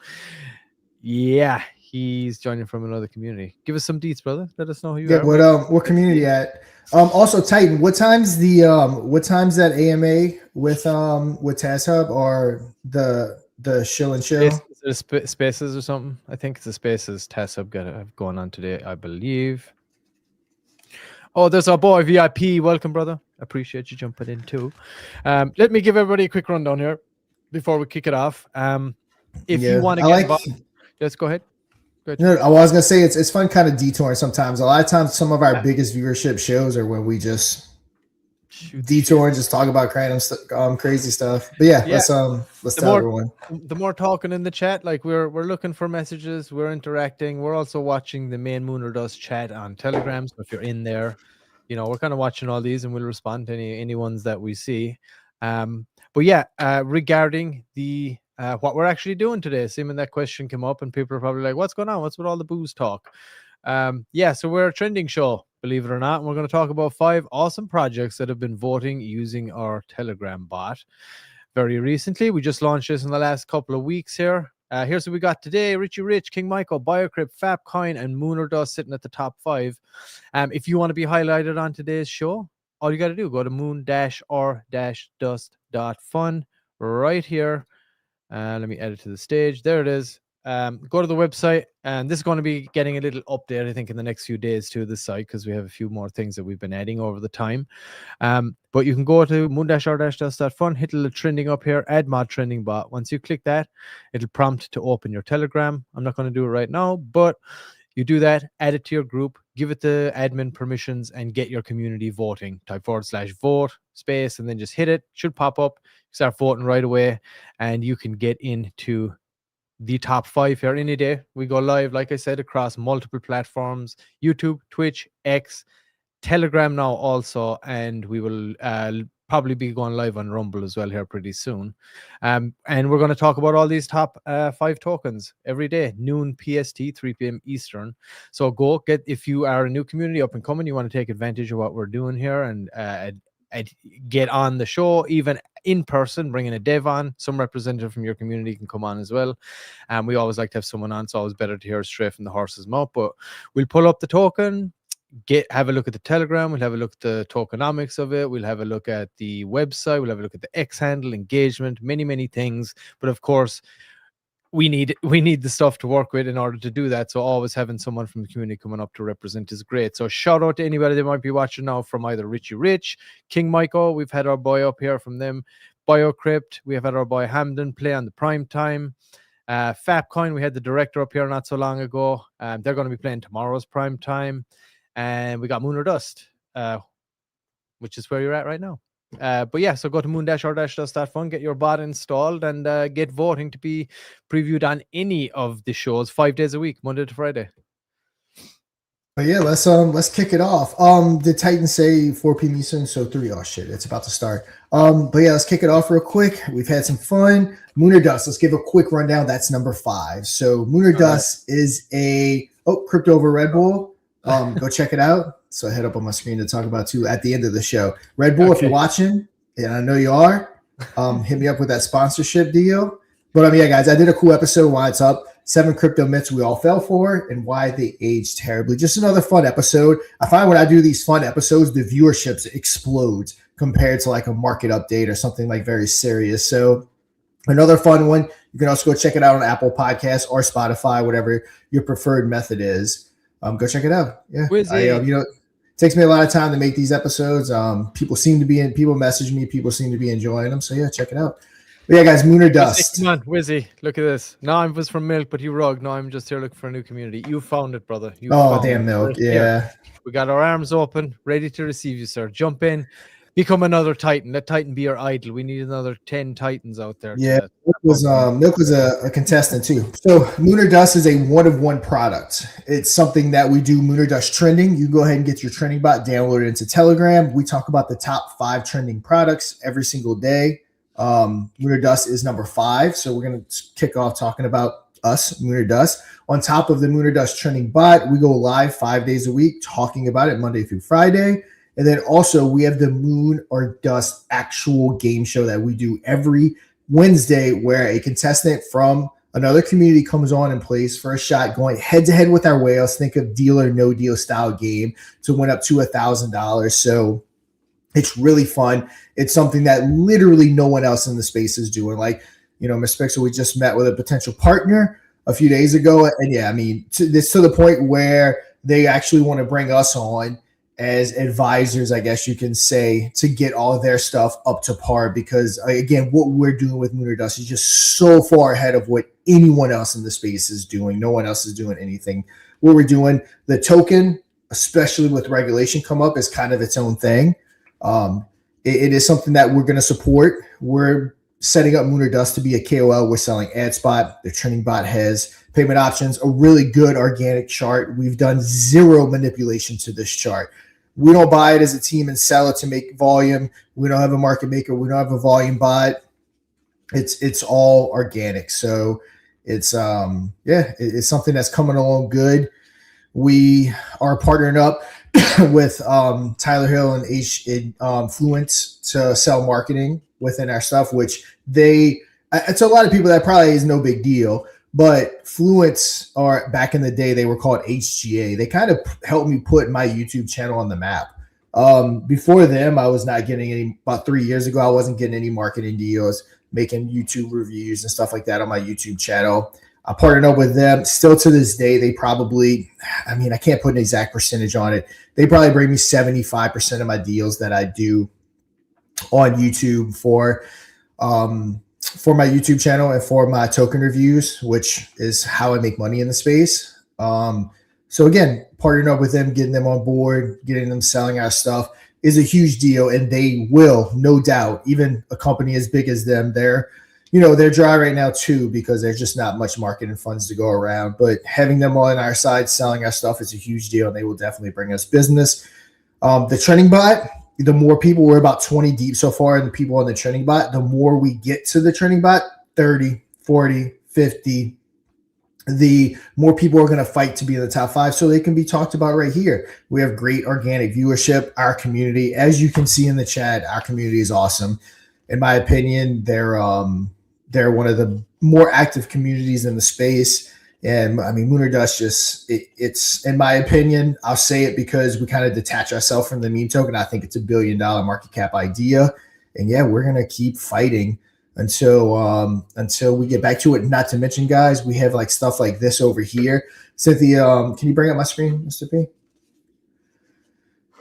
Yeah, he's joining from another community. Give us some deets, brother. Let us know who you are. What community at? Also, Titan. What time's that AMA with Taz Hub or the Shill and Chill? Spaces or something. I think it's the Spaces Taz Hub got going on today, I believe. Oh, there's our boy VIP. Welcome, brother. Appreciate you jumping in too. Let me give everybody a quick rundown here before we kick it off. If you want to get involved, let's go ahead. I was gonna say it's fun kind of detouring sometimes. A lot of times, some of our biggest viewership shows are when we just detour and just talk about crazy stuff. But yeah. let's tell everyone. The more talking in the chat, like we're looking for messages, we're interacting. We're also watching the main Moon or Dust chat on Telegram. So if you're in there, we're kind of watching all these and we'll respond to any ones that we see. But yeah, regarding the what we're actually doing today, assuming that question came up and people are probably like, what's going on? What's with all the booze talk? So we're a trending show, believe it or not. And we're going to talk about 5 awesome projects that have been voting using our Telegram bot very recently. We just launched this in the last couple of weeks here. Here's what we got today. Richie Rich, King Michael, Biocrypt, Fapcoin, and Moon or Dust sitting at the top 5. If you want to be highlighted on today's show, all you got to do, go to moon-or-dust.fun right here. Let me edit to the stage. There it is. Go to the website, and this is going to be getting a little update, I think, in the next few days to the site, because we have a few more things that we've been adding over the time. But you can go to moon-or-dust.fun, hit a little trending up here, add mod trending bot. Once you click that, it'll prompt to open your Telegram. I'm not going to do it right now, but you do that, add it to your group, give it the admin permissions, and get your community voting. Type /vote space, and then just hit it. Should pop up. Start voting right away, and you can get into the top 5 here any day. We go live, like I said, across multiple platforms: YouTube, Twitch, X, Telegram now also, and we will probably be going live on Rumble as well here pretty soon. And we're going to talk about all these top 5 tokens every day, noon PST, 3 p.m. Eastern. So go get, if you are a new community up and coming, you want to take advantage of what we're doing here and get on the show, even in person, bringing a dev on. Some representative from your community can come on as well. We always like to have someone on. It's always better to hear straight from the horse's mouth. But we'll pull up the token, have a look at the Telegram, we'll have a look at the tokenomics of it, we'll have a look at the website, we'll have a look at the X handle, engagement, many things. But of course, we need the stuff to work with in order to do that. So always having someone from the community coming up to represent is great. So shout out to anybody that might be watching now from either Richie Rich, King Michael, we've had our boy up here from them, Biocrypt, we have had our boy Hamden play on the prime time. Fapcoin, we had the director up here not so long ago. They're going to be playing tomorrow's prime time. And we got Moon or Dust, which is where you're at right now. But yeah, so go to moon-or-dust.fun, get your bot installed, and get voting to be previewed on any of the shows 5 days a week, Monday to Friday. But yeah, let's kick it off. The Titans say 4 p.m. Eastern, so 3. Oh shit, it's about to start. But yeah, let's kick it off real quick. We've had some fun. Moon or Dust. Let's give a quick rundown. That's number 5. So Moon or Dust is a crypto over Red Bull. Go check it out. So I head up on my screen to talk about too at the end of the show. Red Bull, if you're watching, and I know you are, hit me up with that sponsorship deal. But yeah, guys, I did a cool episode why it's up. 7 crypto myths we all fell for and why they aged terribly. Just another fun episode. I find when I do these fun episodes, the viewership explodes compared to like a market update or something like very serious. So another fun one. You can also go check it out on Apple Podcasts or Spotify, whatever your preferred method is. Go check it out. Yeah, it takes me a lot of time to make these episodes. People message me. People seem to be enjoying them. So yeah, check it out. But yeah, guys, Moon or Dust. Come on, Wizzy, look at this. No, I was from Milk, but you rug. No, I'm just here looking for a new community. You found it, brother. Damn Milk. Yeah. We got our arms open, ready to receive you, sir. Jump in. Become another Titan. Let Titan be your idol. We need another 10 Titans out there. Yeah, Milk was a contestant too. So Moon or Dust is a one-of-one product. It's something that we do Moon or Dust trending. You go ahead and get your trending bot downloaded into Telegram. We talk about the top 5 trending products every single day. Moon or Dust is number 5. So we're going to kick off talking about us, Moon or Dust. On top of the Moon or Dust trending bot, we go live 5 days a week talking about it Monday through Friday. And then also we have the Moon or Dust actual game show that we do every Wednesday where a contestant from another community comes on and plays for a shot going head-to-head with our whales. Think of deal or no deal style game to win up to $1,000. So it's really fun. It's something that literally no one else in the space is doing. Like, Ms. Pixel, we just met with a potential partner a few days ago. And yeah, I mean, it's to the point where they actually want to bring us on as advisors, I guess you can say, to get all of their stuff up to par. Because again, what we're doing with Moon or Dust is just so far ahead of what anyone else in the space is doing. No one else is doing anything. What we're doing, the token, especially with regulation come up, is kind of its own thing. It is something that we're going to support. We're setting up Moon or Dust to be a KOL. We're selling AdSpot. The trending bot has payment options, a really good organic chart. We've done zero manipulation to this chart. We don't buy it as a team and sell it to make volume. We don't have a market maker. We don't have a volume bot. It's all organic. So it's it's something that's coming along good. We are partnering up with Tyler Hill and Fluent to sell marketing within our stuff, which it's a lot of people that probably is no big deal. But Fluents are, back in the day, they were called HGA. They kind of helped me put my YouTube channel on the map. Before them, I was not getting any. About 3 years ago, I wasn't getting any marketing deals, making YouTube reviews and stuff like that on my YouTube channel. I partnered up with them. Still to this day, they probably, I can't put an exact percentage on it. They probably bring me 75% of my deals that I do on YouTube for my YouTube channel and for my token reviews, which is how I make money in the space. So again, partnering up with them, getting them on board, getting them selling our stuff is a huge deal. And they will, no doubt, even a company as big as them, they're dry right now too, because there's just not much marketing funds to go around. But having them on our side, selling our stuff is a huge deal, and they will definitely bring us business. The trending bot, the more people, we're about 20 deep so far, and the people on the trending bot, the more we get to the trending bot, 30, 40, 50, the more people are going to fight to be in the top 5 so they can be talked about right here. We have great organic viewership. Our community, as you can see in the chat, our community is awesome. In my opinion, they're one of the more active communities in the space. And Moon or Dust it's, in my opinion, I'll say it because we kind of detach ourselves from the meme token. I think it's $1 billion market cap idea. And yeah, we're going to keep fighting until we get back to it. Not to mention, guys, we have like stuff like this over here. Cynthia, can you bring up my screen, Mr. P?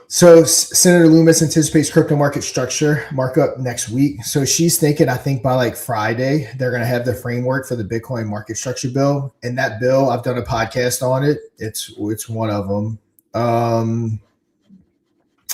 So Senator Loomis anticipates crypto market structure markup next week. So she's thinking, I think by like Friday, they're going to have the framework for the Bitcoin market structure bill. And that bill, I've done a podcast on it. It's one of them.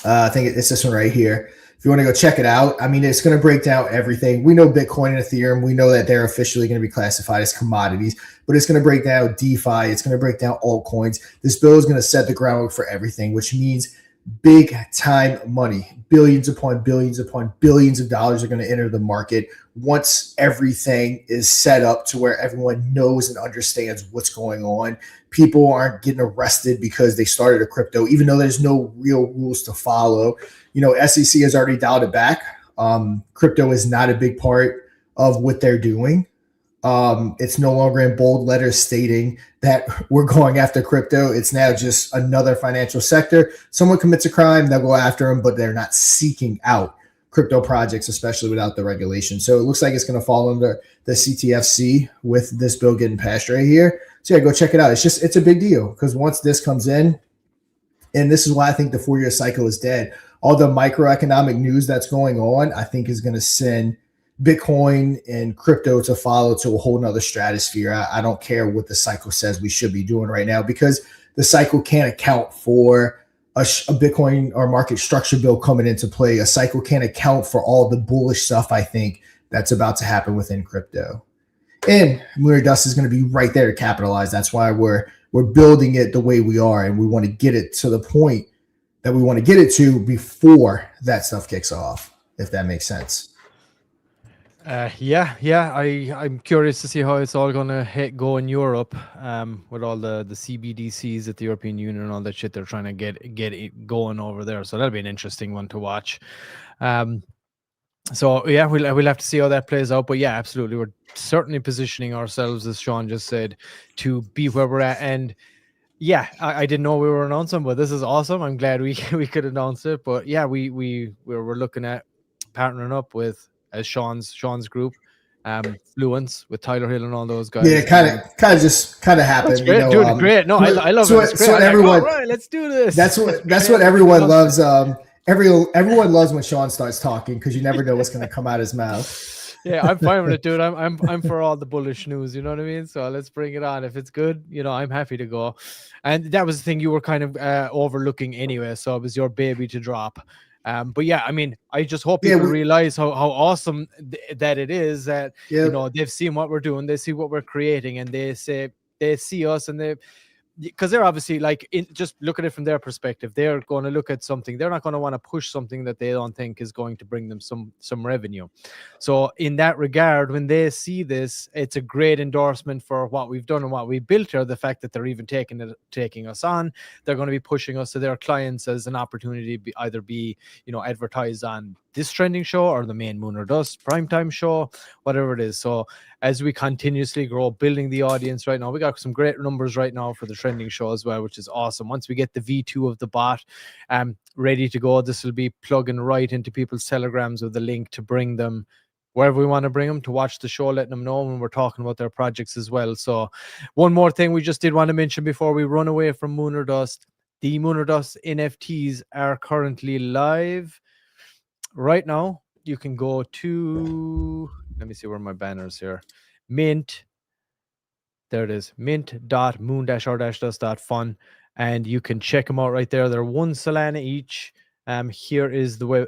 I think it's this one right here. If you want to go check it out, it's going to break down everything. We know Bitcoin and Ethereum. We know that they're officially going to be classified as commodities, but it's going to break down DeFi. It's going to break down altcoins. This bill is going to set the groundwork for everything, which means big time money, billions upon billions upon billions of dollars are going to enter the market once everything is set up to where everyone knows and understands what's going on. People aren't getting arrested because they started a crypto, even though there's no real rules to follow. SEC has already dialed it back. Crypto is not a big part of what they're doing. It's no longer in bold letters stating that we're going after crypto. It's now just another financial sector. Someone commits a crime, they'll go after them, but they're not seeking out crypto projects, especially without the regulation. So it looks like it's going to fall under the CTFC with this bill getting passed right here. So yeah, go check it out. It's a big deal because once this comes in, and this is why I think the 4-year cycle is dead. All the microeconomic news that's going on, I think is going to send Bitcoin and crypto to follow to a whole nother stratosphere. I don't care what the cycle says we should be doing right now, because the cycle can't account for a Bitcoin or market structure bill coming into play. A cycle can't account for all the bullish stuff I think that's about to happen within crypto. And Moon or Dust is going to be right there to capitalize. That's why we're building it the way we are, and we want to get it to the point that we want to get it to before that stuff kicks off, if that makes sense. I'm curious to see how it's all gonna go in Europe, with all the CBDCs at the European Union and all that shit they're trying to get it going over there. So that'll be an interesting one to watch. So yeah, we'll have to see how that plays out. But yeah, absolutely, we're certainly positioning ourselves, as Sean just said, to be where we're at. And yeah, I didn't know we were announcing, but this is awesome. I'm glad we could announce it. But yeah, we're looking at partnering up with, as Sean's group, Fluence with Tyler Hill and all those Yeah, guys. kind And of just that's happened, great, dude. Great. No, I love it. It's so great. what I'm like, all everyone right, let's do this. that's Great. what Let's get everyone on to loves. it. Everyone loves when Sean starts talking because you never know what's going to come out his mouth. Yeah, I'm fine with it, dude. I'm for all the bullish news. You know what I mean? So let's bring it on. If it's good, I'm happy to go. And that was the thing you were kind of overlooking anyway. So it was your baby to drop. But yeah, I mean, I just hope Yeah, people realize how awesome that it is that yeah, they've seen what we're doing, they see what we're creating, and they see us, and because they're obviously like just look at it from their perspective. They're going to look at something. They're not going to want to push something that they don't think is going to bring them some revenue. So in that regard, when they see this, it's a great endorsement for what we've done and what we built here. The fact that they're even taking us on, they're going to be pushing us to their clients as an opportunity to either be advertised on this trending show or the main Moon or Dust primetime show, whatever it is. So as we continuously grow, building the audience right now, we got some great numbers right now for the trending show as well, which is awesome. Once we get the V2 of the bot ready to go, this will be plugging right into people's telegrams with the link to bring them wherever we want to bring them to watch the show, letting them know when we're talking about their projects as well. So one more thing we just did want to mention before we run away from Moon or Dust, the Moon or Dust NFTs are currently live right now. You can go to, let me see where my banners here. Mint. There it is. mint.moon-r-dust.fun. And you can check them out right there. They're 1 Solana each. Here is the way.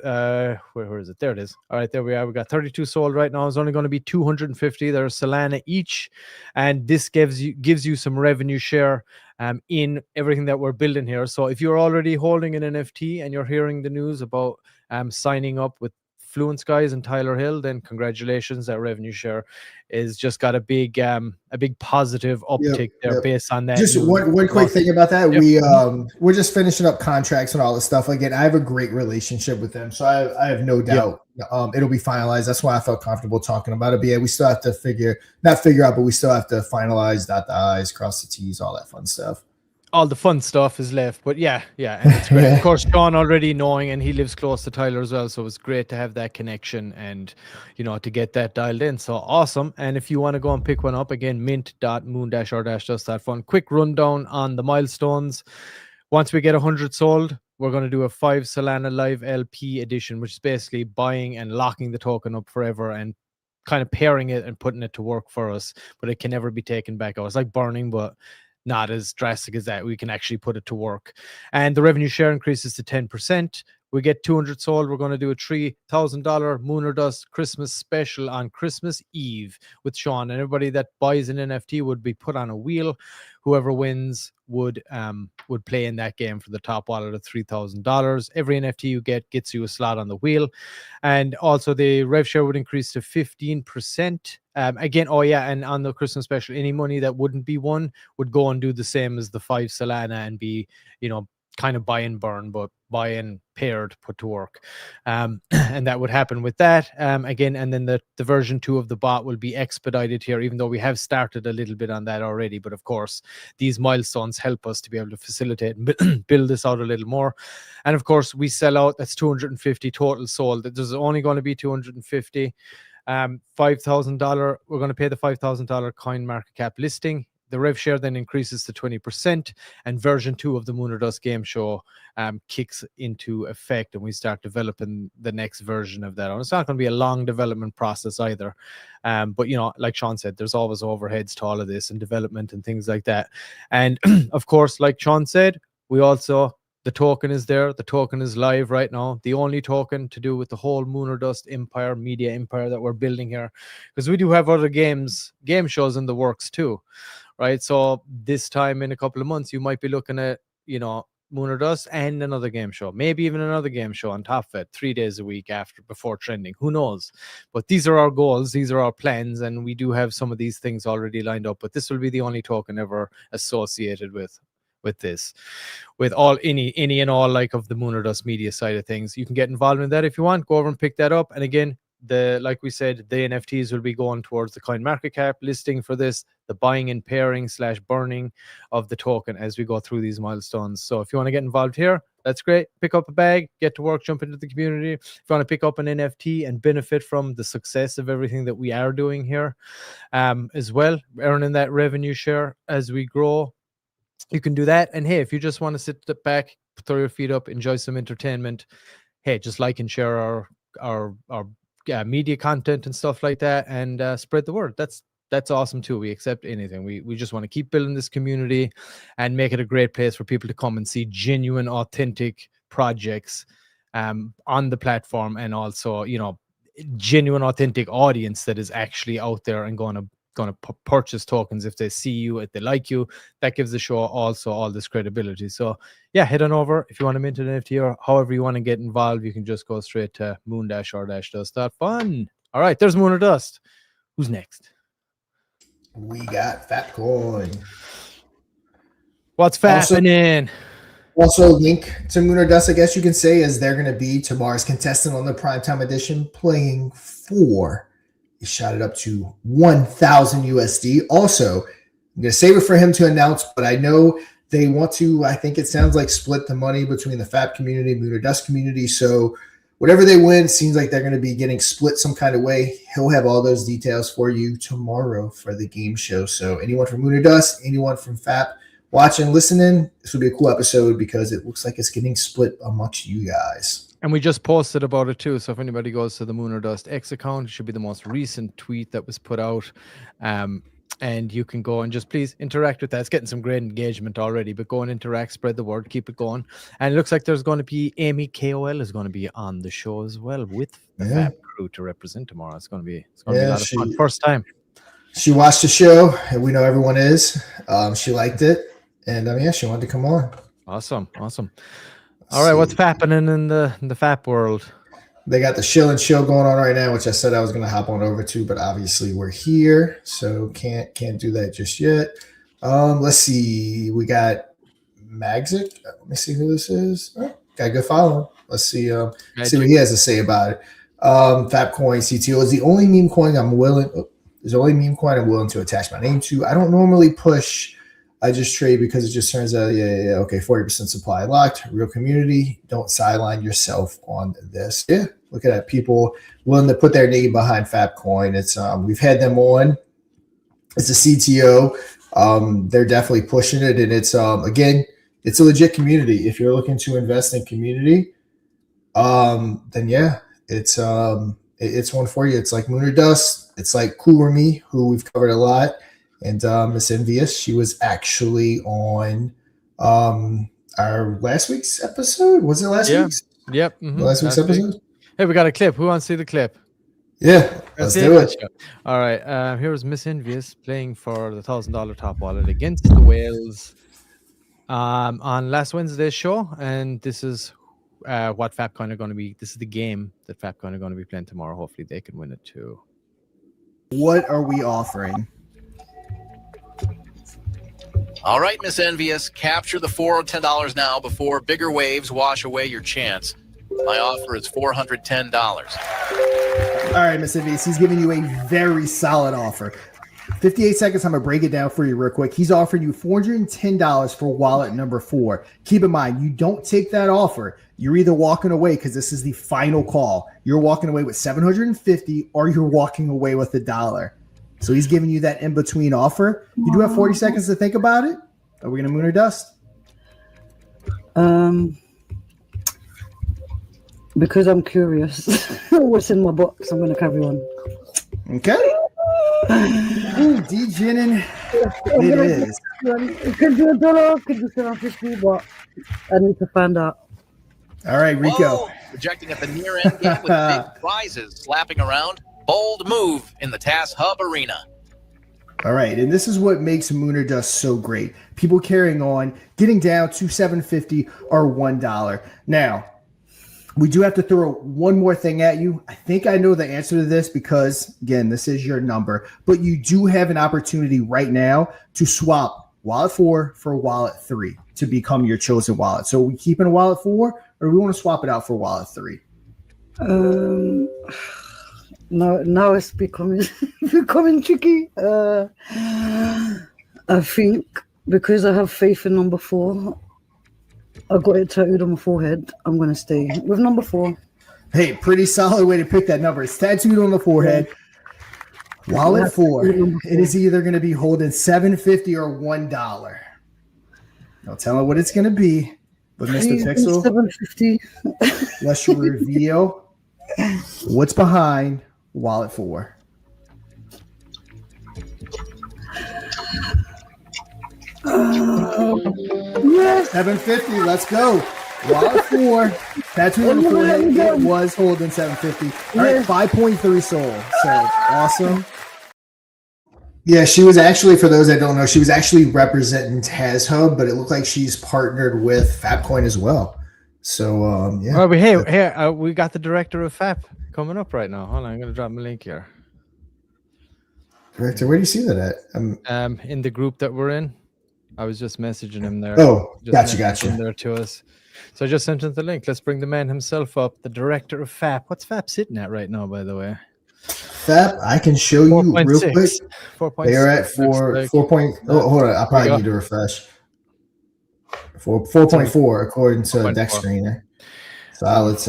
Where is it? There it is. All right, there we are. We got 32 sold right now. It's only going to be 250. They're Solana each, and this gives you some revenue share in everything that we're building here. So if you're already holding an NFT and you're hearing the news about signing up with Fluence guys and Tyler Hill, then congratulations. That revenue share is just got a big positive uptick there based on that. Just one quick thing about that. Yep. We're just finishing up contracts and all this stuff. Again, I have a great relationship with them, so I have no doubt it'll be finalized. That's why I felt comfortable talking about it. But yeah, we still have to not figure out, but we still have to finalize, dot the I's, cross the T's, all that fun stuff. All the fun stuff is left, but yeah, and it's great. Of course, Sean already knowing, and he lives close to Tyler as well, so it's great to have that connection and to get that dialed in. So awesome. And if you want to go and pick one up, again, mint.moon-r-dust.fun. Quick rundown on the milestones. Once we get 100 sold, we're going to do a 5 Solana Live LP edition, which is basically buying and locking the token up forever and kind of pairing it and putting it to work for us, but it can never be taken back out. It's like burning, but not as drastic as that. We can actually put it to work. And the revenue share increases to 10%. We get 200 sold. We're going to do a $3,000 Moon or Dust Christmas special on Christmas Eve with Sean. And everybody that buys an NFT would be put on a wheel. Whoever wins would play in that game for the top wallet of $3,000. Every NFT you get gets you a slot on the wheel. And also the rev share would increase to 15%. Again, and on the Christmas special, any money that wouldn't be won would go and do the same as the 5 Solana and be, kind of buy and burn, but buy and paired, put to work. And that would happen with that. Again, and then the version 2 of the bot will be expedited here, even though we have started a little bit on that already. But of course, these milestones help us to be able to facilitate and build this out a little more. And of course, we sell out. That's 250 total sold. There's only going to be 250. $5,000. We're going to pay the $5,000 coin market cap listing. The rev share then increases to 20%, and version 2 of the Moon or Dust game show kicks into effect, and we start developing the next version of that. And it's not going to be a long development process either. But, like Sean said, there's always overheads to all of this and development and things like that. And of course, like Sean said, the token is there. The token is live right now. The only token to do with the whole Moon or Dust empire, media empire that we're building here, because we do have other game shows in the works too. Right, so this time in a couple of months, you might be looking at, Moon or Dust and another game show, maybe even another game show on top of it, 3 days a week before trending. Who knows? But these are our goals, these are our plans, and we do have some of these things already lined up. But this will be the only token ever associated with this, with any and all like of the Moon or Dust media side of things. You can get involved in that if you want. Go over and pick that up. And again, like we said, the NFTs will be going towards the coin market cap listing for this, the buying and pairing / burning of the token as we go through these milestones. So if you want to get involved here, That's great. Pick up a bag, get to work, jump into the community. If you want to pick up an NFT and benefit from the success of everything that we are doing here, as well, earning that revenue share as we grow, you can do that. And hey, if you just want to sit back, throw your feet up, enjoy some entertainment, hey, just like and share our media content and stuff like that, and spread the word. That's awesome too. We accept anything. We just want to keep building this community and make it a great place for people to come and see genuine, authentic projects on the platform, and also, you know, genuine, authentic audience that is actually out there and going to purchase tokens if they see you, if they like you. That gives the show also all this credibility. So yeah, head on over. If you want to mint an NFT or however you want to get involved, you can just go straight to moon-or-dust.fun. All right, there's Moon or Dust. Who's next? We got Fapcoin. What's happening? Also, link to Moon or Dust, I guess you can say, as they're going to be tomorrow's contestant on the Primetime Edition, playing for. He shot it up to 1,000 USD. Also, I'm going to save it for him to announce, but I know they want to, I think it sounds like, split the money between the Fap community, Moon or Dust community. So whatever they win, seems like they're going to be getting split some kind of way. He'll have all those details for you tomorrow for the game show. So anyone from Moon or Dust, anyone from Fap watching, listening, this will be a cool episode because it looks like it's getting split amongst you guys. And we just posted about it too. So if anybody goes to the Moon or Dust X account, it should be the most recent tweet that was put out. And you can go and just please interact with that. It's getting some great engagement already, but go and interact, spread the word, keep it going. And it looks like there's going to be Amy KOL is going to be on the show as well with the Fap crew to represent tomorrow. It's going to be a lot of fun. First time. She watched the show, and we know everyone is. She liked it, and she wanted to come on. Awesome. All right, what's happening in the Fap world? They got the Shill and Show going on right now, which I said I was going to hop on over to, but obviously we're here, so can't do that just yet. Let's see. We got Magzik. Let me see who this is. Oh, got a good following. Let's see. See what he has to say about it. Fapcoin CTO is the only meme coin I'm willing. Is the only meme coin I'm willing to attach my name to. I don't normally push. I just trade because it just turns out, okay, 40% supply locked, real community. Don't sideline yourself on this. Yeah, look at that. People willing to put their name behind Fapcoin. It's we've had them on. It's a CTO. They're definitely pushing it, and it's again, it's a legit community. If you're looking to invest in community, then yeah, it's one for you. It's like Moon or Dust. It's like Cooler Me, who we've covered a lot. And Miss Envious, she was actually on our last week's episode. Was it last week's? Yep. Mm-hmm. Last week's episode? Hey, we got a clip. Who wants to see the clip? Yeah, let's do it. All right. Here's Miss Envious playing for the $1,000 top wallet against the Whales on last Wednesday's show. And this is what Fapcoin are going to be. This is the game that Fapcoin are going to be playing tomorrow. Hopefully they can win it too. What are we offering? All right, Miss Envious, capture the $410 now before bigger waves wash away your chance. My offer is $410. All right, Miss Envious, he's giving you a very solid offer. 58 seconds, I'm going to break it down for you real quick. He's offering you $410 for wallet number 4. Keep in mind, you don't take that offer. You're either walking away because this is the final call. You're walking away with $750 or you're walking away with $1. So he's giving you that in-between offer. You do have 40 seconds to think about it. Are we going to Moon or Dust? Because I'm curious what's in my box, I'm going to carry on. Okay. D-Ginin, it is. It could be $1, it could be $750, but I need to find out. All right, Rico. Whoa, projecting at the near end game with big prizes slapping around. Bold move in the TAS Hub Arena. All right, and this is what makes Moon or Dust so great. People carrying on, getting down to $750 or $1. Now, we do have to throw one more thing at you. I think I know the answer to this because, again, this is your number. But you do have an opportunity right now to swap Wallet 4 for Wallet 3 to become your chosen wallet. So are we keeping a Wallet 4 or do we want to swap it out for Wallet 3? Now it's becoming tricky. I think because I have faith in number 4, I got it tattooed on my forehead. I'm gonna stay with number 4. Hey, pretty solid way to pick that number. It's tattooed on the forehead. Wallet 4. It is either going to be holding $7.50 or $1. Don't tell me what it's going to be, but Mr. Pixel, $7.50. let's reveal what's behind wallet 4. Yes. $7.50. Let's go. Wallet 4. Tattooed on the forehead. It was holding $7.50. All right, 5.3 sold. So awesome. Yeah, she was actually, for those that don't know, she was actually representing TazHub, but it looked like she's partnered with Fapcoin as well. So, yeah. Oh, but hey, we got the director of Fap coming up right now. Hold on, I'm going to drop my link here. Director, where do you see that at? In the group that we're in. I was just messaging him there. Oh, Just gotcha. There to us. So I just sent him the link. Let's bring the man himself up, the director of Fap. What's Fap sitting at right now, by the way? Fap, I can show you real quick. 4.6. They are at 4. Oh, hold on. I probably need to refresh. 4.4 according to Deck Screener. Solid.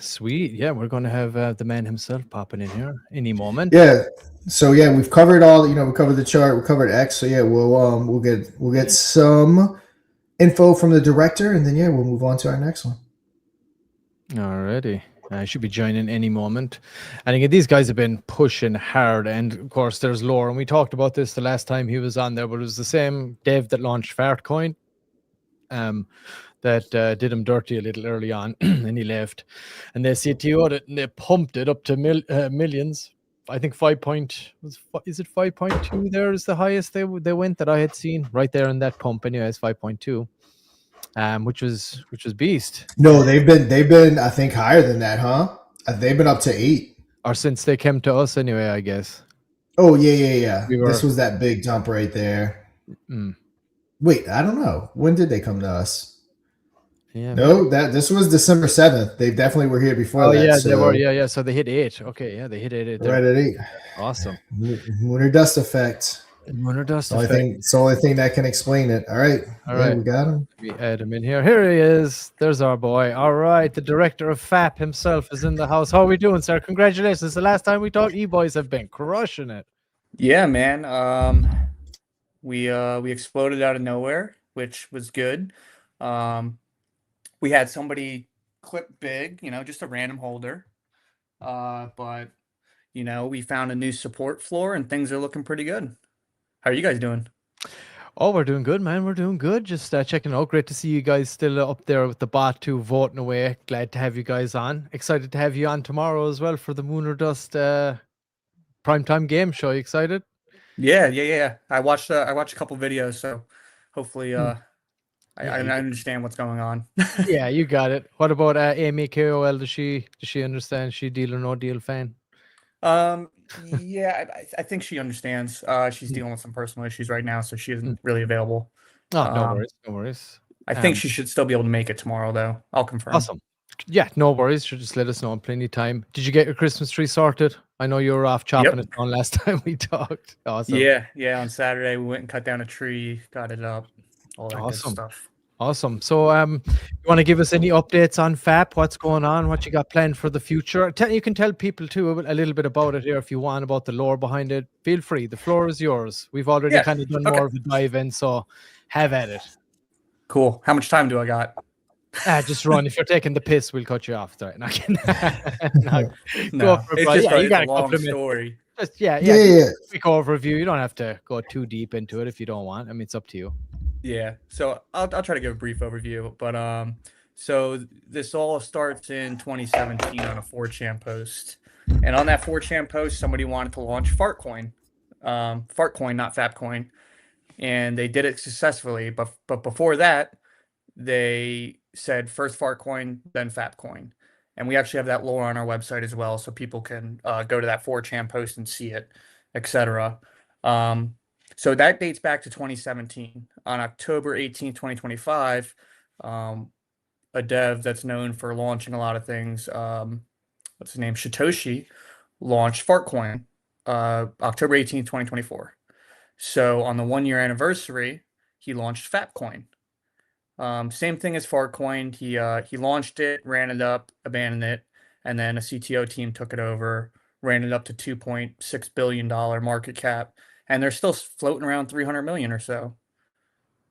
Sweet. Yeah, we're going to have the man himself popping in here any moment. Yeah. So yeah, we've covered all. We covered the chart. We covered X. So yeah, we'll get some info from the director, and then we'll move on to our next one. Alrighty. I should be joining any moment. And again, these guys have been pushing hard. And of course, there's lore. And we talked about this the last time he was on there, but it was the same dev that launched Fapcoin that did him dirty a little early on. And he left. And they CTO'd it and they pumped it up to millions. I think 5.2 there is the highest they went that I had seen right there in that pump. Anyways, 5.2. Which was beast. No, they've been I think higher than that, huh? They've been up to 8. Or since they came to us anyway, I guess. Oh yeah. This was that big jump right there. Wait, I don't know. When did they come to us? Yeah. No, this was December 7th. They definitely were here before that. Yeah, so. they were. Yeah. So they hit 8. Okay, yeah, they hit 8. Right at 8. Awesome. Lunar dust effect. Lunar dust effect. It's the only thing that can explain it. All right. We got him. We add him in here. Here he is. There's our boy. All right. The director of Fap himself is in the house. How are we doing, sir? Congratulations. The last time we talked, E-boys have been crushing it. Yeah, man. We exploded out of nowhere, which was good. We had somebody clip big, just a random holder. But we found a new support floor and things are looking pretty good. How are you guys doing? Oh, we're doing good, man. We're doing good. Just checking out. Great to see you guys still up there with the bot too, voting away. Glad to have you guys on. Excited to have you on tomorrow as well for the Moon or Dust primetime game show. You excited? Yeah. I watched a couple videos, so hopefully I understand what's going on. Yeah, you got it. What about Amy KOL? Does she understand? Is she Deal or No Deal fan? Yeah, I think she understands. She's dealing with some personal issues right now, so she isn't really available. Oh, no worries. I think she should still be able to make it tomorrow, though. I'll confirm. Awesome. Yeah, no worries. Just let us know in plenty of time. Did you get your Christmas tree sorted? I know you were off chopping it down last time we talked. Awesome. Yeah. On Saturday, we went and cut down a tree, got it up, all that good stuff. Awesome. So, you want to give us any updates on Fap? What's going on? What you got planned for the future? You can tell people too a little bit about it here if you want, about the lore behind it. Feel free. The floor is yours. We've already kind of done more of a dive in, so have at it. Cool. How much time do I got? Just run. If you're taking the piss, we'll cut you off. Right? No, go for it, it's just you got a long story. Just, yeah. Quick overview. You don't have to go too deep into it if you don't want. I mean, it's up to you. Yeah, so I'll try to give a brief overview, but so this all starts in 2017 on a 4chan post, and on that 4chan post, somebody wanted to launch Fapcoin, not Fapcoin, and they did it successfully. But before that, they said first Fapcoin, then Fapcoin, and we actually have that lore on our website as well, so people can go to that 4chan post and see it, etc. So that dates back to 2017. On October 18, 2025, a dev that's known for launching a lot of things, what's his name, Satoshi, launched Fapcoin October 18, 2024. So on the 1-year anniversary, he launched Fapcoin. Same thing as Fartcoin. He launched it, ran it up, abandoned it, and then a CTO team took it over, ran it up to $2.6 billion market cap, and they're still floating around 300 million or so.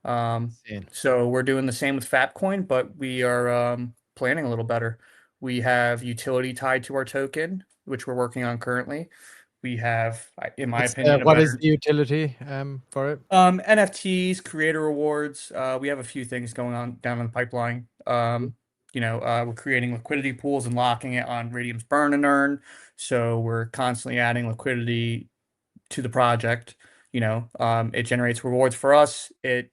Insane. So we're doing the same with Fapcoin, but we are planning a little better. We have utility tied to our token, which we're working on currently. We have, in my opinion, a what is better the utility for it? NFTs, creator rewards. We have a few things going on down in the pipeline. We're creating liquidity pools and locking it on Radium's burn and earn. So we're constantly adding liquidity to the project. It generates rewards for us. It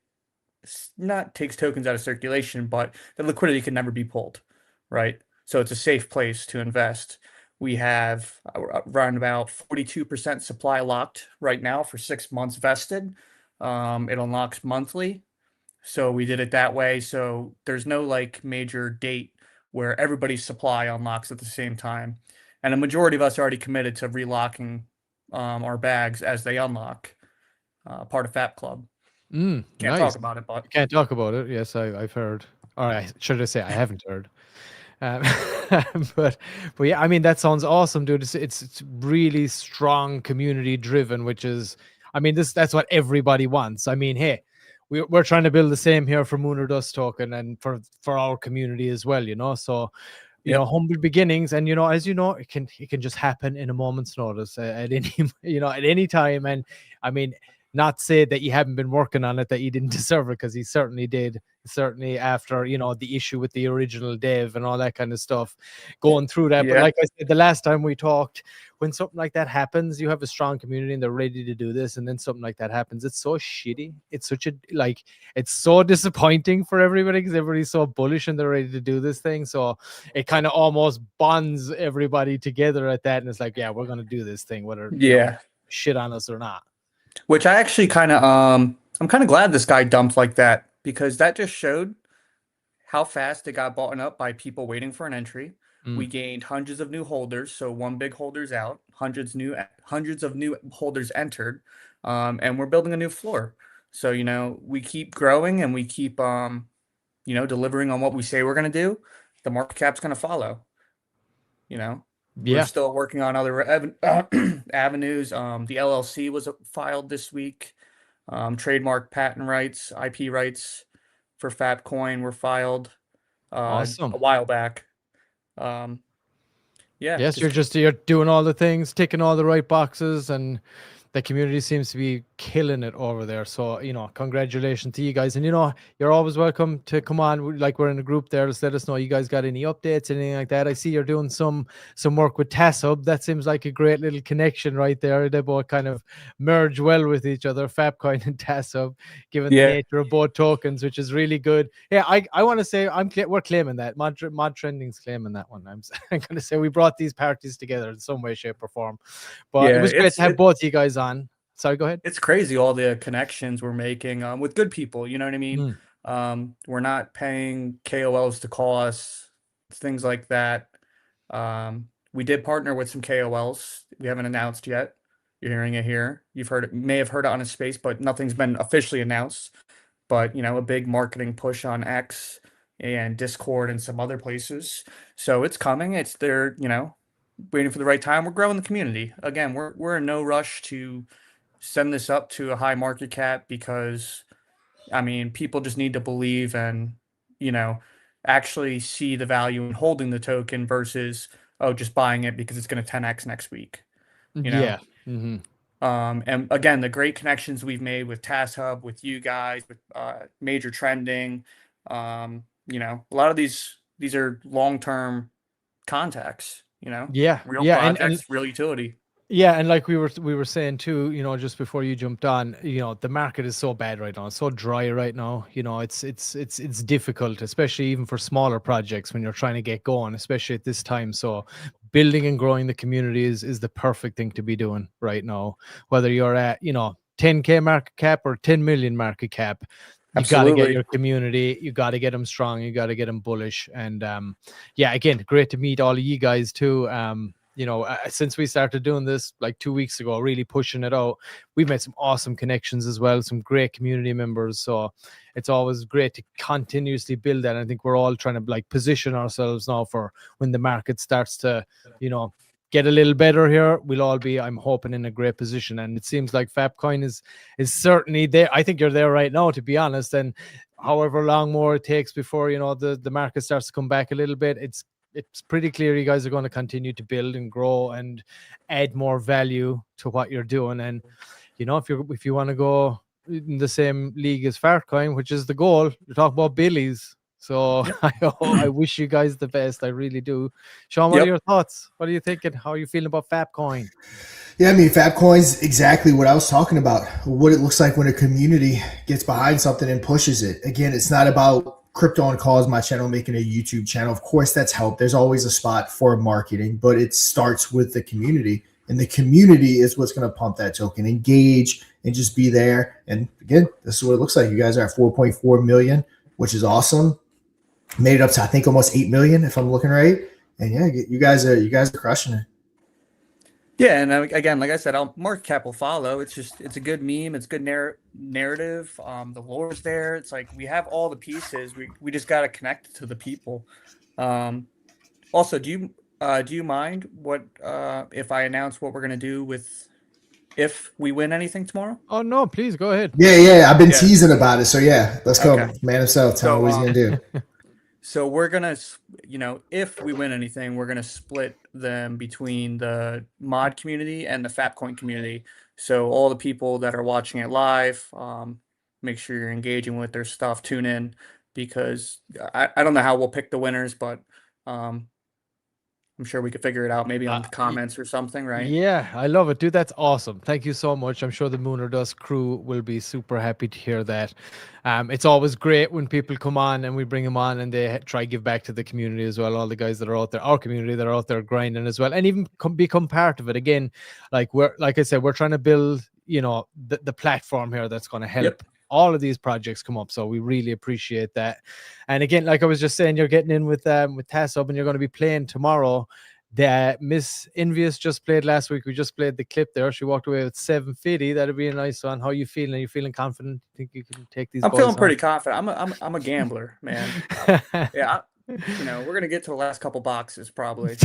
not takes tokens out of circulation, but the liquidity can never be pulled, right? So it's a safe place to invest. We have around about 42% supply locked right now for 6 months vested. It unlocks monthly. So we did it that way. So there's no like major date where everybody's supply unlocks at the same time. And a majority of us are already committed to relocking our bags as they unlock, part of Fap Club. Can't Nice. talk about it, but Can't talk about it. Yes, I've heard. Or should I say I haven't heard. Um, but yeah, I mean that sounds awesome, dude. It's really strong community driven, which is, I mean, that's what everybody wants. I mean, hey, we're trying to build the same here for Moon or Dust Token and for our community as well, So humble beginnings, and as it can just happen in a moment's notice at any at any time. And I mean, not say that you haven't been working on it, that you didn't deserve it, because he certainly did. Certainly after the issue with the original dev and all that kind of stuff, going through that. But like I said, the last time we talked, when something like that happens, you have a strong community and they're ready to do this, and then something like that happens, it's so shitty. It's such a it's so disappointing for everybody, because everybody's so bullish and they're ready to do this thing. So it kind of almost bonds everybody together at that, and it's like, yeah, we're gonna do this thing, whether shit on us or not. Which I actually kind of I'm kind of glad this guy dumped like that, because that just showed how fast it got bought up by people waiting for an entry. We gained hundreds of new holders, so one big holder's out, hundreds of new holders entered, and we're building a new floor. So we keep growing and we keep delivering on what we say we're going to do. The market cap's going to follow. We're still working on other avenues. The LLC was filed this week. Trademark patent rights, IP rights for Fapcoin were filed Awesome. a while back. Yes, you're doing all the things, ticking all the right boxes, and the community seems to be killing it over there. So, congratulations to you guys. And, you're always welcome to come on. Like, we're in a group there. Just let us know you guys got any updates, anything like that. I see you're doing some work with TASHub. That seems like a great little connection right there. They both kind of merge well with each other, Fapcoin and TASHub, given the nature of both tokens, which is really good. Yeah, I want to say we're claiming that. Mod Trending's claiming that one. I'm going to say we brought these parties together in some way, shape, or form. But it was great to have both you guys on. Sorry, go ahead. It's crazy, all the connections we're making with good people. You know what I mean? We're not paying KOLs to call us, things like that. We did partner with some KOLs. We haven't announced yet. You're hearing it here. You've heard it, may have heard it on a space, but nothing's been officially announced. But a big marketing push on X and Discord and some other places. So it's coming. It's there. Waiting for the right time. We're growing the community. Again, we're in no rush to send this up to a high market cap, because people just need to believe and actually see the value in holding the token versus just buying it because it's going to 10x next week. And again, the great connections we've made with TASHub, with you guys, with Major Trending, a lot of these are long-term contacts. Real projects, real utility. Yeah, and like we were saying too, just before you jumped on, the market is so bad right now. It's so dry right now. It's difficult, especially even for smaller projects when you're trying to get going, especially at this time. So building and growing the community is the perfect thing to be doing right now. Whether you're at, 10K market cap or 10 million market cap, you got to get your community. You got to get them strong. You got to get them bullish. And again, great to meet all of you guys too. since we started doing this like 2 weeks ago, really pushing it out, we've made some awesome connections as well, some great community members. So it's always great to continuously build that. I think we're all trying to like position ourselves now for when the market starts to, get a little better here. We'll all be, I'm hoping, in a great position. And it seems like Fapcoin is certainly there. I think you're there right now, to be honest. And however long more it takes before, the market starts to come back a little bit, it's pretty clear you guys are going to continue to build and grow and add more value to what you're doing. And, if you want to go in the same league as Fapcoin, which is the goal, you talk about Billies. So I wish you guys the best. I really do. Sean, what are your thoughts? What are you thinking? How are you feeling about Fapcoin? Yeah, I mean, Fapcoin's exactly what I was talking about. What it looks like when a community gets behind something and pushes it. Again, it's not about Crypto on Calls, my channel, making a YouTube channel. Of course, that's helped. There's always a spot for marketing, but it starts with the community. And the community is what's going to pump that token, engage, and just be there. And again, this is what it looks like. You guys are at 4.4 million, which is awesome. Made it up to, I think, almost 8 million, if I'm looking right. And yeah, you guys are crushing it. Yeah, and again, like I said, market cap will follow. It's a good meme. It's good narrative. The lore's there. It's like we have all the pieces. We just got to connect to the people. Also, do you mind what if I announce what we're gonna do if we win anything tomorrow? Oh no, please go ahead. Yeah. I've been teasing about it. So yeah, let's go. Okay. Man himself, tell him what he's gonna do. So we're gonna, if we win anything, we're gonna split them between the mod community and the Fapcoin community. So all the people that are watching it live, make sure you're engaging with their stuff. Tune in, because I don't know how we'll pick the winners, but I'm sure we could figure it out, maybe on the comments or something, right? Yeah, I love it, dude. That's awesome. Thank you so much. I'm sure the Moon or Dust crew will be super happy to hear that. It's always great when people come on and we bring them on and they try to give back to the community as well. All the guys that are out there, our community that are out there grinding as well, and even become part of it. Again, like I said, we're trying to build, the platform here that's going to help all of these projects come up. So we really appreciate that. And again, like I was just saying, you're getting in with Tassub, and you're going to be playing tomorrow. That Miss Envious just played last week. We just played the clip there. She walked away with 750. That'd be a nice one. How are you feeling? Are you feeling confident? Think you can take these? I'm feeling pretty confident. I'm a gambler, man. Yeah, we're gonna get to the last couple boxes probably.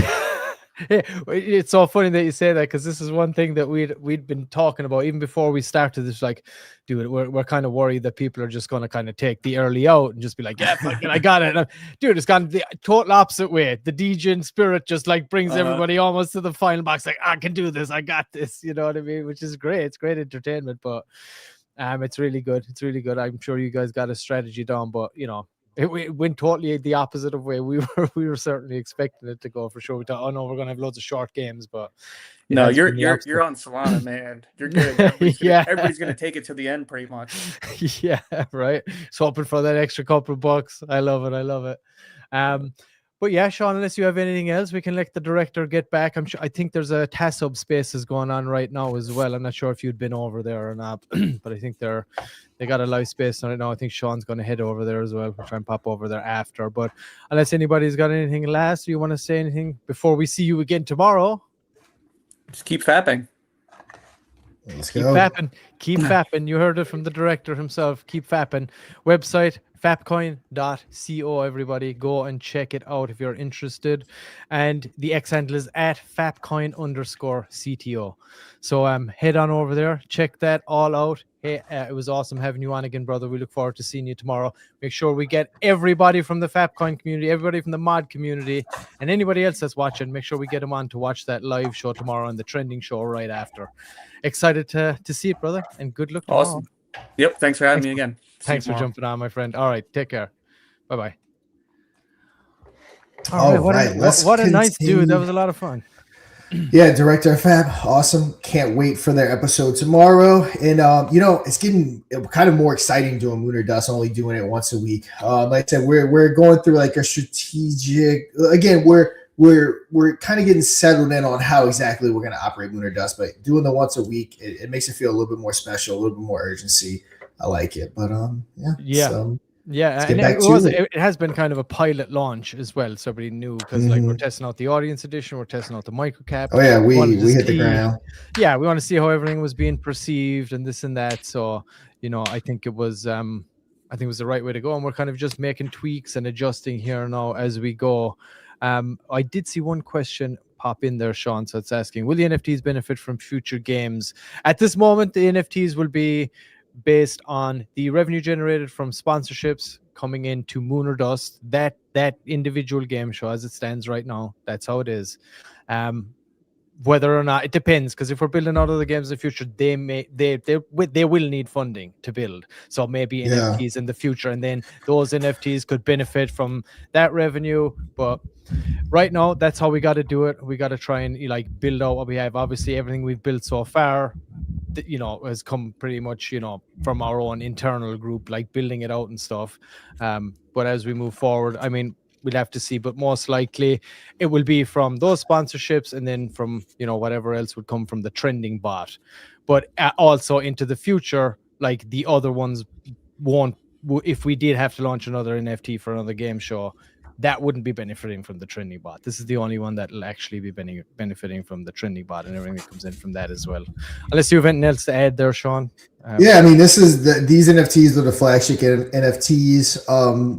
It's so funny that you say that, because this is one thing that we'd been talking about even before we started this. Like, dude, we're kind of worried that people are just going to kind of take the early out and just be like, yeah, fucking, I got it. Dude, it's gone the total opposite way. The DJ spirit just like brings everybody almost to the final box. Like, I can do this. I got this. You know what I mean? Which is great. It's great entertainment, but it's really good. It's really good. I'm sure you guys got a strategy down, but it went totally the opposite of where we were certainly expecting it to go, for sure. We thought, oh no, we're gonna have loads of short games, but no, you're on Solana, man. You're good. Everybody's gonna take it to the end, pretty much. Yeah, right. So hoping for that extra couple bucks. I love it. But yeah, Sean, unless you have anything else, we can let the director get back. I think there's a Tassub Spaces going on right now as well. I'm not sure if you'd been over there or not, but I think they got a live space right now. I think Sean's going to head over there as well. We'll try and pop over there after. But unless anybody's got anything last, you want to say anything before we see you again tomorrow? Just keep fapping. Keep fapping. You heard it from the director himself. Keep fapping. Website fapcoin.co. Everybody go and check it out if you're interested. And the X handle is at fapcoin_CTO. So head on over there, check that all out. Hey, it was awesome having you on again, brother. We look forward to seeing you tomorrow. Make sure we get everybody from the Fapcoin community, everybody from the mod community, and anybody else that's watching. Make sure we get them on to watch that live show tomorrow and the trending show right after. Excited to see it, brother, and good luck tomorrow. Awesome. Yep. Thanks for having me again. Thanks for jumping on, my friend. All right. Take care. Bye-bye. All right. What a nice dude. That was a lot of fun. Yeah, Director Fab, awesome. Can't wait for their episode tomorrow. And it's getting kind of more exciting doing Moon or Dust, only doing it once a week. Like I said, we're going through like a strategic. Again, we're kind of getting settled in on how exactly we're going to operate Moon or Dust, but doing the once a week, it makes it feel a little bit more special, a little bit more urgency. I like it, but Yeah, Let's and get back to it. it has been kind of a pilot launch as well. Somebody new because like we're testing out the audience edition, we're testing out the microcap. Oh yeah, wanted to we hit the see- ground. Yeah, we want to see how everything was being perceived and this and that. So, you know, I think it was the right way to go, and we're kind of just making tweaks and adjusting here now as we go. I did see one question pop in there, Sean. So it's asking, will the NFTs benefit from future games? At this moment, the NFTs will be based on the revenue generated from sponsorships coming into Moon or Dust, that individual game show as it stands right now. That's how it is. Whether or not, it depends, because if we're building out other games in the future, they will need funding to build. So maybe NFTs in the future, and then those NFTs could benefit from that revenue. But right now, that's how we got to do it. We got to try and like build out what we have. Obviously, everything we've built so far, you know, has come pretty much, you know, from our own internal group, like building it out and stuff. But as we move forward, I mean, we'll have to see, but most likely it will be from those sponsorships, and then from, you know, whatever else would come from the trending bot. But also into the future, like the other ones won't, if we did have to launch another NFT for another game show, that wouldn't be benefiting from the trending bot. This is the only one that will actually be benefiting from the trending bot and everything that comes in from that as well. Unless you have anything else to add there, Sean. Yeah, I mean, these NFTs are the flagship NFTs.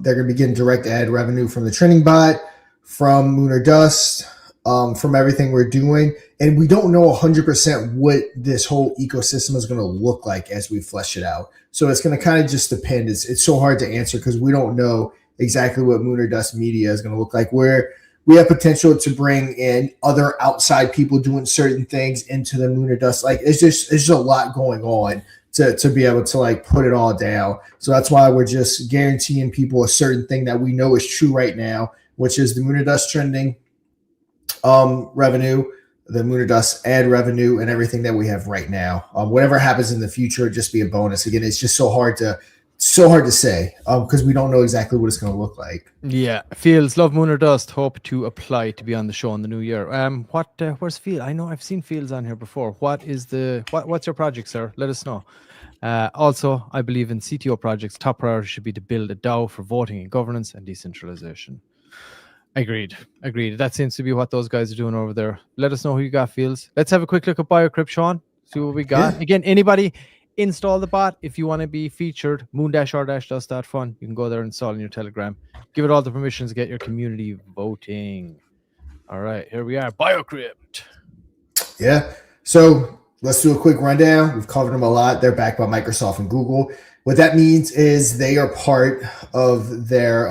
They're going to be getting direct ad revenue from the trending bot, from Moon or Dust, from everything we're doing. And we don't know 100% what this whole ecosystem is going to look like as we flesh it out. So it's going to kind of just depend. It's so hard to answer because we don't know exactly what Moon or Dust Media is going to look like, where we have potential to bring in other outside people doing certain things into the Moon or Dust. Like it's just a lot going on to be able to like put it all down. So that's why we're just guaranteeing people a certain thing that we know is true right now, which is the Moon or Dust trending revenue, the Moon or Dust ad revenue, and everything that we have right now. Whatever happens in the future, it'd just be a bonus. Again, it's just so hard to say because we don't know exactly what it's going to look like. Yeah, Fields, love Moon or Dust, hope to apply to be on the show in the new year. Where's Field? I know I've seen Fields on here before. What's your project, sir? Let us know. Also, I believe in CTO projects. Top priority should be to build a DAO for voting and governance and decentralization. Agreed. That seems to be what those guys are doing over there. Let us know who you got, Fields. Let's have a quick look at Biocrypt, Sean. See what we got. Yeah. Again, anybody install the bot if you want to be featured. moon-r-dust.fun. You can go there and install in your Telegram. Give it all the permissions. Get your community voting. All right, here we are. Biocrypt. Yeah. So let's do a quick rundown. We've covered them a lot. They're backed by Microsoft and Google. What that means is they are part of their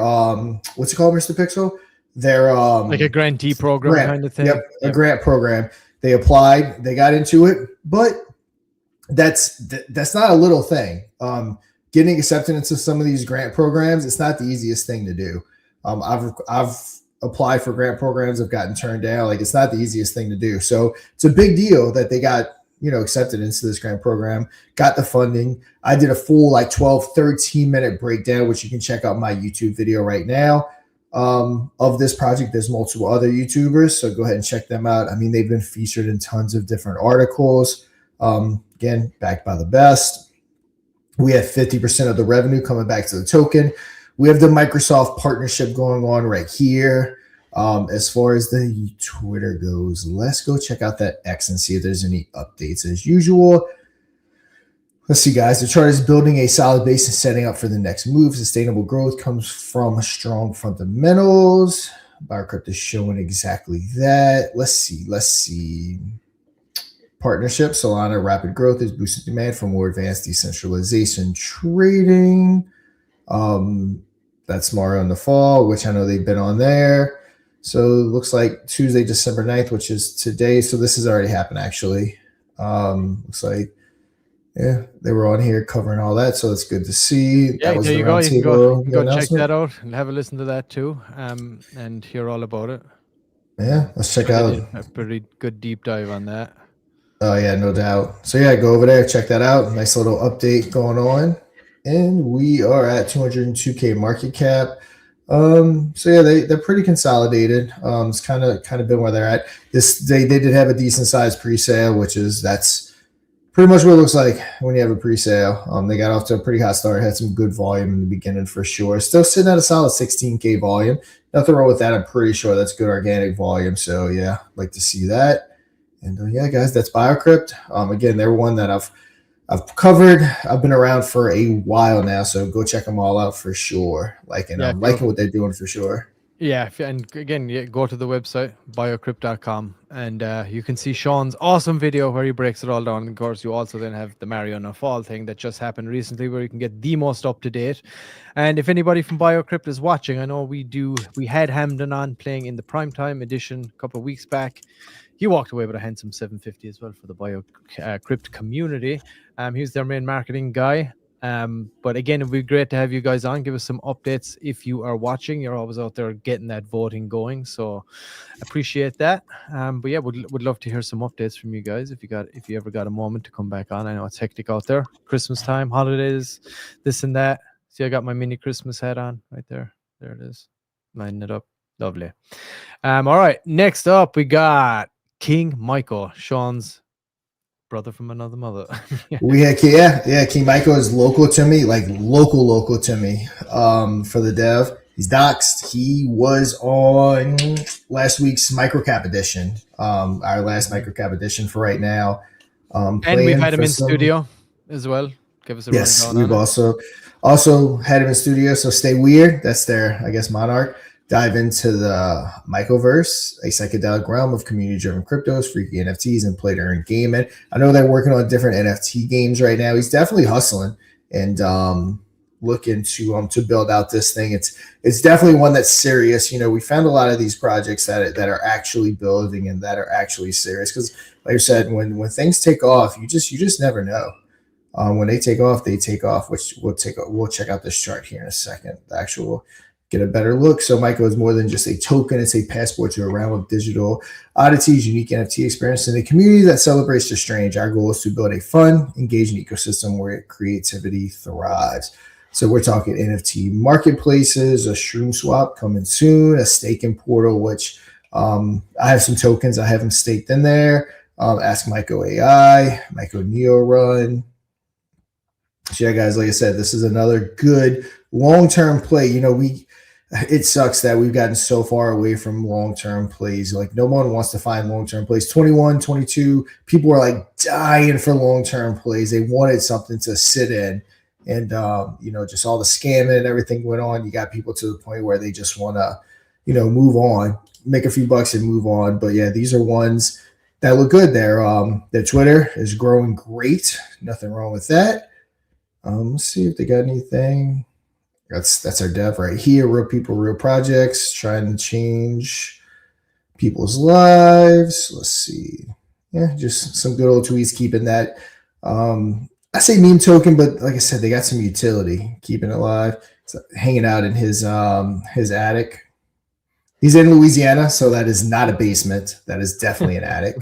what's it called, Mr. Pixel? Their like a grantee program kind of thing. Yep, a grant program. They applied, they got into it, but that's not a little thing. Getting accepted into some of these grant programs, it's not the easiest thing to do. I've applied for grant programs, I've gotten turned down. Like it's not the easiest thing to do. So it's a big deal that they got, accepted into this grant program, got the funding. I did a full 13 minute breakdown, which you can check out my YouTube video right now. Of this project. There's multiple other YouTubers, so go ahead and check them out. I mean, they've been featured in tons of different articles. Again, backed by the best. We have 50% of the revenue coming back to the token. We have the Microsoft partnership going on right here. As far as the Twitter goes, let's go check out that X and see if there's any updates as usual. Let's see, guys. The chart is building a solid base and setting up for the next move. Sustainable growth comes from strong fundamentals. Biocrypt is showing exactly that. Let's see. Partnership. Solana rapid growth is boosted demand for more advanced decentralization trading. That's Mario in the fall, which I know they've been on there. So it looks like Tuesday, December 9th, which is today. So this has already happened, actually. Looks like, yeah, they were on here covering all that, so it's good to see. Yeah, that was there the you go. You can go check announcement. that out and have a listen to that too, and hear all about it. Yeah, let's check out a pretty good deep dive on that. Oh yeah, no doubt. So yeah, go over there, check that out. Nice little update going on, and we are at 202K market cap. So yeah, they're pretty consolidated. It's kind of been where they're at. They did have a decent sized pre-sale, that's pretty much what it looks like when you have a pre-sale. They got off to a pretty hot start, had some good volume in the beginning for sure. Still sitting at a solid 16K volume. Nothing wrong with that. I'm pretty sure that's good organic volume. So yeah, like to see that. And yeah, guys, that's Biocrypt. Again, they're one that I've covered. I've been around for a while now, so go check them all out for sure. Liking what they're doing for sure. Yeah, and again, go to the website biocrypt.com, and you can see Sean's awesome video where he breaks it all down. And of course, you also then have the Mariana Fall thing that just happened recently, where you can get the most up to date. And if anybody from Biocrypt is watching, I know we had Hamden on playing in the primetime edition a couple of weeks back. He walked away with a handsome 750 as well for the Biocrypt community. He's their main marketing guy. But again, it would be great to have you guys on. Give us some updates if you are watching. You're always out there getting that voting going, so appreciate that. But yeah, would love to hear some updates from you guys if you ever got a moment to come back on. I know it's hectic out there, Christmas time, holidays, this and that. See, I got my mini Christmas hat on right there. There it is, lining it up, lovely. All right, next up we got King Michael, Sean's brother from another mother. We had King Michael is local to me, like local to me. For the dev, he's doxed. He was on last week's microcap edition, our last microcap edition for right now. And we've had him in studio as well. Give us a rundown. We've also had him in studio. So stay weird. That's their, I guess, monarch. Dive into the Mycoverse, a psychedelic realm of community-driven cryptos, freaky NFTs, and play-to-earn gaming. I know they're working on different NFT games right now. He's definitely hustling and looking to build out this thing. It's definitely one that's serious. You know, we found a lot of these projects that are actually building and that are actually serious. Because, like I said, when things take off, you just never know. When they take off, Which we'll check out this chart here in a second. The actual. Get a better look. So Myco is more than just a token. It's a passport to a realm of digital oddities, unique NFT experience, and a community that celebrates the strange. Our goal is to build a fun, engaging ecosystem where creativity thrives. So we're talking NFT marketplaces, a shroom swap coming soon, a staking portal, which I have some tokens. I have them staked in there. Ask Myco AI, Myco Neo Run. So yeah, guys, like I said, this is another good long-term play. You know, it sucks that we've gotten so far away from long-term plays. Like no one wants to find long-term plays. 21, 22, people were like dying for long-term plays. They wanted something to sit in. And, you know, just all the scamming and everything went on. You got people to the point where they just want to, you know, move on, make a few bucks and move on. But yeah, these are ones that look good. Their Twitter is growing great. Nothing wrong with that. Let's see if they got anything. That's our dev right here. Real people, real projects, trying to change people's lives. Let's see. Yeah, just some good old tweets, keeping that. I say meme token, but like I said, they got some utility, keeping it alive. So hanging out in his attic. He's in Louisiana, so that is not a basement. That is definitely an attic.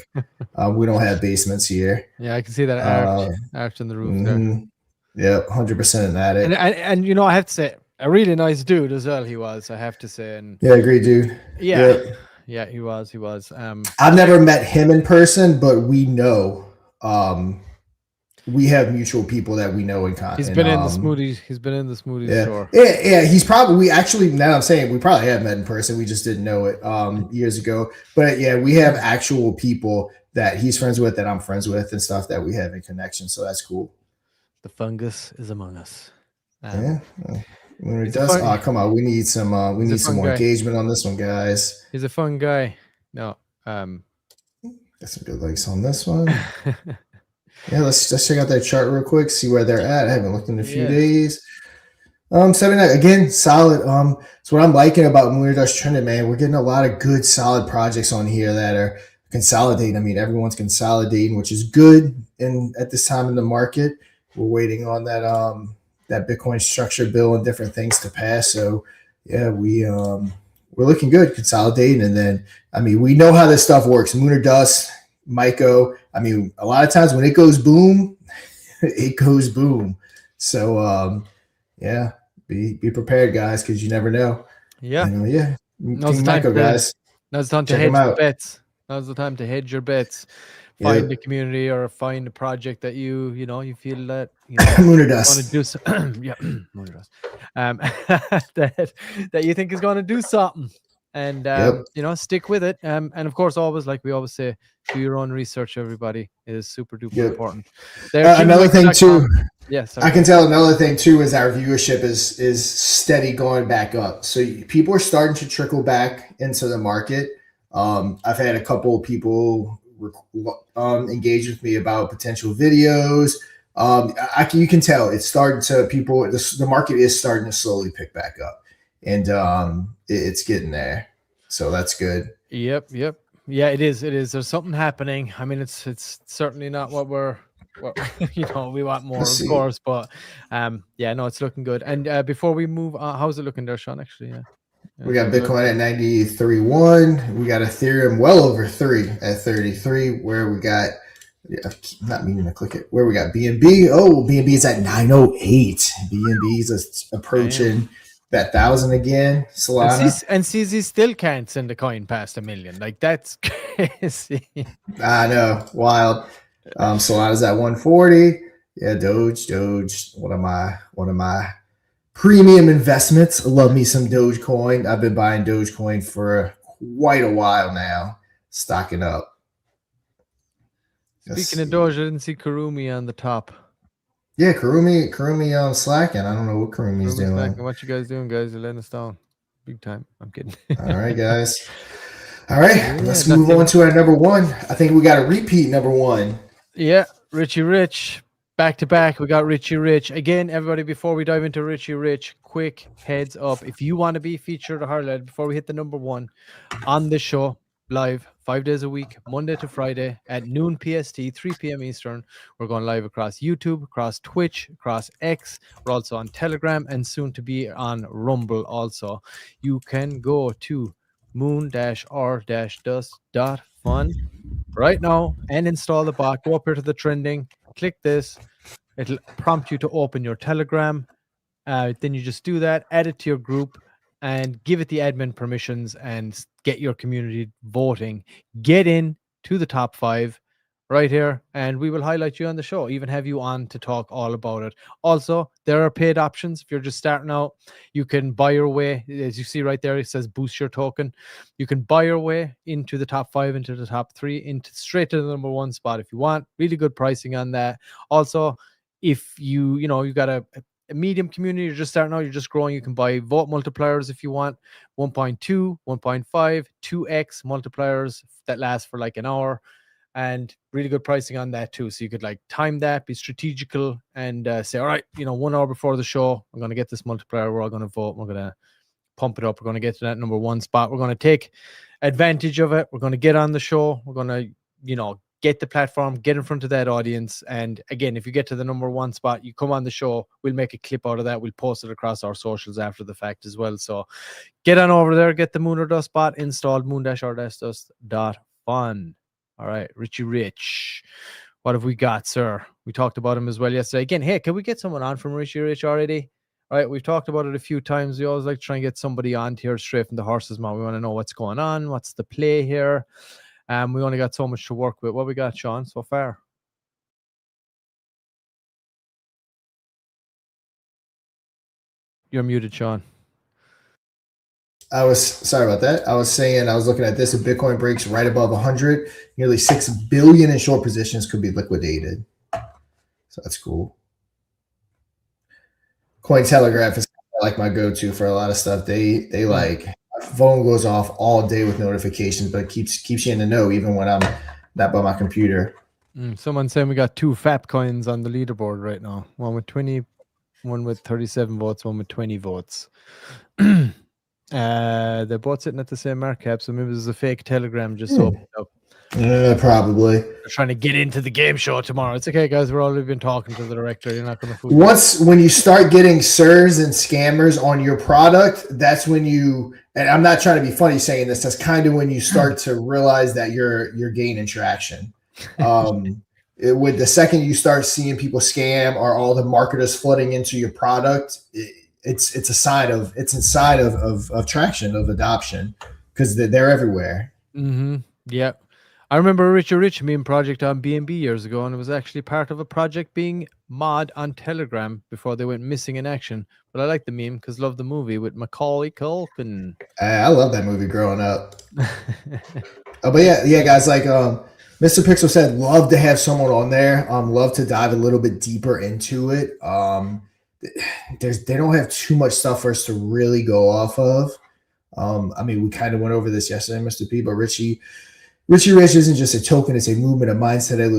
We don't have basements here. Yeah, I can see that arch in the roof there. Yeah, 100% an attic. And you know, I have to say, a really nice dude as well. He was, I have to say. And yeah, great dude. Yeah, he was. I've never met him in person, but we know. We have mutual people that we know in common. He's been in the smoothies. He's been in the smoothie store. Yeah. He's probably now I'm saying we probably have met in person. We just didn't know it years ago. But yeah, we have actual people that he's friends with, that I'm friends with, and stuff that we have in connection. So that's cool. The fungus is among us. Yeah. When it does, come on, we need some more engagement on this one, guys. He's a fun guy. No, got some good likes on this one. Yeah, let's check out that chart real quick, see where they're at. I haven't looked in a few days. 79 again, solid. So what I'm liking about addtrending, man, we're getting a lot of good, solid projects on here that are consolidating. I mean, everyone's consolidating, which is good. And at this time in the market, we're waiting on that Bitcoin structure bill and different things to pass. So yeah, we're looking good, consolidating. And then, I mean, we know how this stuff works. Moon or dust, Myco. I mean, a lot of times when it goes boom, it goes boom. So yeah, be prepared, guys, because you never know. Yeah. Now's the time, guys. Now's the time to hedge your bets. Now's the time to hedge your bets. find Yep. the community or find a project that you feel that Mooner want to dust. do yeah, Mooner dust. That you think is going to do something, and Yep. stick with it. And of course, always, like we always say, do your own research. Everybody is super duper Yep. important. There, Another thing too. Yes, I can tell another thing too is our viewership is steady going back up. So people are starting to trickle back into the market. I've had a couple of people engage with me about potential videos. You can tell it's starting to the market is starting to slowly pick back up, and it's getting there. So that's good. Yep. Yeah, it is. There's something happening. I mean, it's certainly not what we want more, of course, but yeah, no, it's looking good. And before we move on, how's it looking there, Sean? Actually, yeah. We got Bitcoin at 93.1. We got Ethereum well over 3 at 33. Where we got, I'm not meaning to click it. Where we got BNB. Oh, BNB is at 908. BNB is approaching that 1,000 again. Solana. And CZ still can't send a coin past 1 million. Like, that's crazy. I know, wild. Solana's at 140. Yeah, Doge. One of my premium investments. I love me some Dogecoin. I've been buying Dogecoin for quite a while now, stocking up. Speaking of Doge, I didn't see Kurumi on the top. Yeah, Kurumi slacking. I don't know what Kurumi's doing. Slacking. What you guys doing, guys? You're letting us down big time. I'm kidding. All right, guys. All right, let's move on to our number one. I think we got a repeat number one. Yeah, Richie Rich. Back to back, we got Richie Rich. Again, everybody, before we dive into Richie Rich, quick heads up. If you want to be featured or highlighted before we hit the number one on the show, live 5 days a week, Monday to Friday at noon PST, 3 p.m. Eastern. We're going live across YouTube, across Twitch, across X. We're also on Telegram and soon to be on Rumble also. You can go to moon-r-dust.fun right now and install the bot. Go up here to the trending, click this. It'll prompt you to open your Telegram. Then you just do that, add it to your group, and give it the admin permissions and get your community voting. Get in to the top 5 right here, and we will highlight you on the show, even have you on to talk all about it. Also, there are paid options. If you're just starting out, you can buy your way. As you see right there, it says boost your token. You can buy your way into the top 5, into the top 3, straight to the number 1 spot if you want. Really good pricing on that. Also, if you got a medium community, you're just starting out, you're just growing, you can buy vote multipliers if you want. 1.2, 1.5, 2x multipliers that last for like an hour, and really good pricing on that too. So you could like time that, be strategical, and say, all right, 1 hour before the show, I'm going to get this multiplier, we're all going to vote, we're going to pump it up, we're going to get to that number 1 spot, we're going to take advantage of it, we're going to get on the show, we're going to get the platform, get in front of that audience. And again, if you get to the number 1 spot, you come on the show, we'll make a clip out of that, we'll post it across our socials after the fact as well. So get on over there, get the Moon or Dust bot installed, moon-r-dust.fun. All right, Richie Rich, what have we got, sir? We talked about him as well yesterday. Again, hey, can we get someone on from Richie Rich already? All right, we've talked about it a few times. We always like to try and get somebody on here straight from the horse's mouth. We want to know what's going on, what's the play here. We only got so much to work with. What we got, Sean, so far? You're muted, Sean. Sorry about that. I was saying, I was looking at this. If Bitcoin breaks right above 100, nearly 6 billion in short positions could be liquidated. So that's cool. Cointelegraph is like my go-to for a lot of stuff. They like, my phone goes off all day with notifications, but it keeps you in the know even when I'm not by my computer. Someone saying we got 2 Fapcoins on the leaderboard right now. One with 20, one with 37 votes, one with 20 votes. They're both sitting at the same market cap, so maybe there's a fake Telegram just opened up. Probably. They're trying to get into the game show tomorrow. It's okay, guys. We're already been talking to the director. You're not going to fool. When you start getting sirs and scammers on your product, that's when you, and I'm not trying to be funny saying this, that's kind of when you start to realize that you're gaining traction. With the second you start seeing people scam or all the marketers flooding into your product, it's a sign of traction, of adoption, because they're everywhere. Yeah. I remember a Richie Rich meme project on B&B years ago, and it was actually part of a project being mod on Telegram before they went missing in action. But I like the meme because love the movie with Macaulay Culkin. I love that movie growing up. But yeah, guys, like Mr. Pixel said, love to have someone on there. Love to dive a little bit deeper into it. They don't have too much stuff for us to really go off of. I mean, we kind of went over this yesterday, Mr. P, but Richie Rich isn't just a token, it's a movement, a mindset, a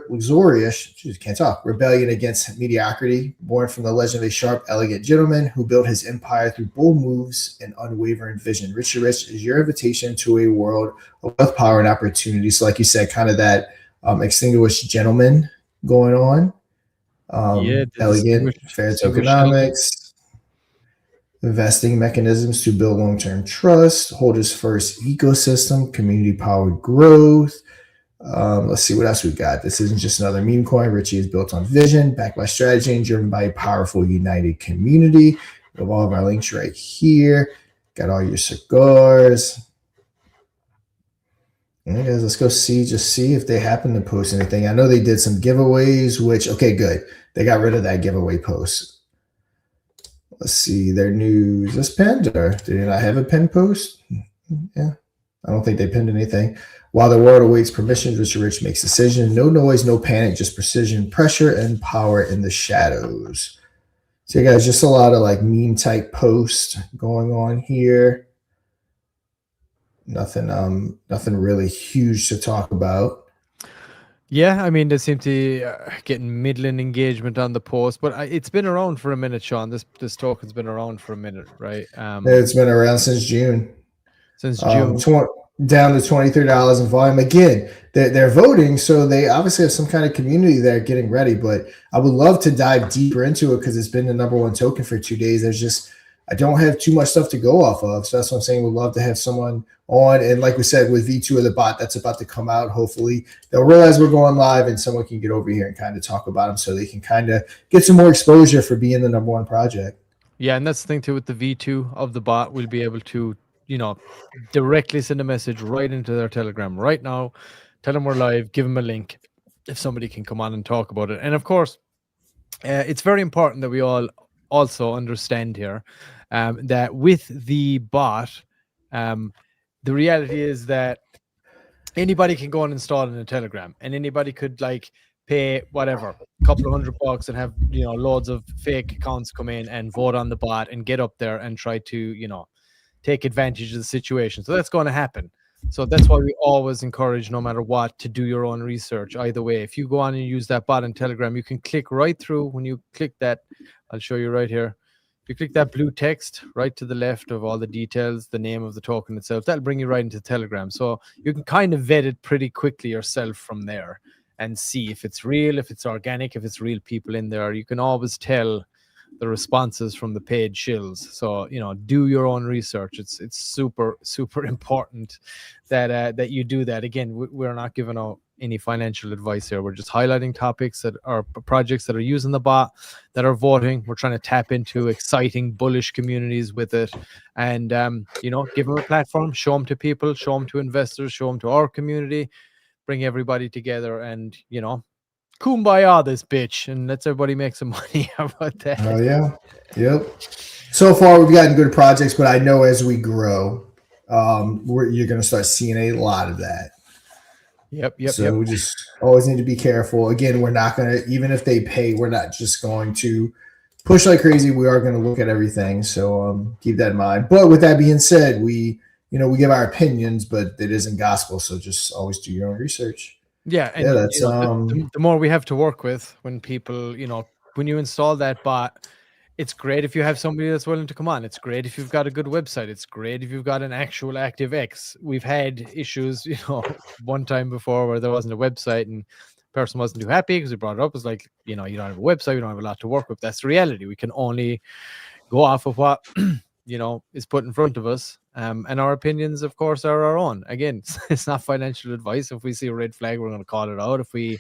luxurious, can't talk, rebellion against mediocrity, born from the legend of a sharp, elegant gentleman who built his empire through bold moves and unwavering vision. Richie Rich is your invitation to a world of wealth, power, and opportunity. So like you said, kind of that extinguished gentleman going on. Elegant, fair tokenomics. Investing mechanisms to build long-term trust, holders first ecosystem, community-powered growth. Let's see what else we got. This isn't just another meme coin. Richie is built on vision, backed by strategy, and driven by a powerful, united community. We have all of our links right here. Got all your cigars. All right, guys, let's go see if they happen to post anything. I know they did some giveaways, which, okay, good. They got rid of that giveaway post. Let's see their news. Is this pinned, or did they not have a pinned post? Yeah, I don't think they pinned anything. While the world awaits permission, Richie Rich makes decisions. No noise, no panic, just precision, pressure, and power in the shadows. So, you guys, just a lot of like meme type posts going on here. Nothing really huge to talk about. Yeah, I mean, they seem to getting middling engagement on the post, but it's been around for a minute, Sean. This token's been around for a minute, right? It's been around since June. Since June. Down to $23 in volume. Again, they're voting, so they obviously have some kind of community there getting ready, but I would love to dive deeper into it because it's been the #1 token for 2 days. I don't have too much stuff to go off of, so that's what I'm saying. We'd love to have someone on, and like we said, with V2 of the bot that's about to come out, hopefully they'll realize we're going live and someone can get over here and kind of talk about them so they can kind of get some more exposure for being the #1 project. Yeah, and that's the thing too with the V2 of the bot. We'll be able to, directly send a message right into their Telegram right now, tell them we're live, give them a link if somebody can come on and talk about it. And of course, it's very important that we all also understand here that with the bot, the reality is that anybody can go and install it in a Telegram, and anybody could pay whatever, a couple of $100 and have loads of fake accounts come in and vote on the bot and get up there and try to take advantage of the situation. So that's going to happen. So that's why we always encourage, no matter what, to do your own research either way. If you go on and use that bot in Telegram, you can click right through. When you click that, I'll show you right here. If you click that blue text right to the left of all the details, the name of the token itself, that'll bring you right into Telegram. So you can kind of vet it pretty quickly yourself from there and see if it's real, if it's organic, if it's real people in there. You can always tell the responses from the paid shills. So, do your own research. It's super, super important that you do that. Again, we're not giving out any financial advice here. We're just highlighting topics that are projects that are using the bot, that are voting. We're trying to tap into exciting, bullish communities with it, and give them a platform, show them to people, show them to investors, show them to our community, bring everybody together, and kumbaya this bitch, and let's everybody make some money. How about that? Oh yeah, yep. So far, we've gotten good projects, but I know as we grow, you're going to start seeing a lot of that. Yep. So we just always need to be careful. Again, we're not going to, even if they pay, we're not just going to push like crazy. We are going to look at everything. So keep that in mind. But with that being said, we give our opinions, but it isn't gospel. So just always do your own research. Yeah. And that's the more we have to work with when people, when you install that bot, it's great if you have somebody that's willing to come on. It's great if you've got a good website. It's great if you've got an actual active X. We've had issues, one time before where there wasn't a website and the person wasn't too happy because we brought it up. It's like, you don't have a website. We don't have a lot to work with. That's the reality. We can only go off of what, is put in front of us. And our opinions, of course, are our own. Again, it's not financial advice. If we see a red flag, we're going to call it out. If we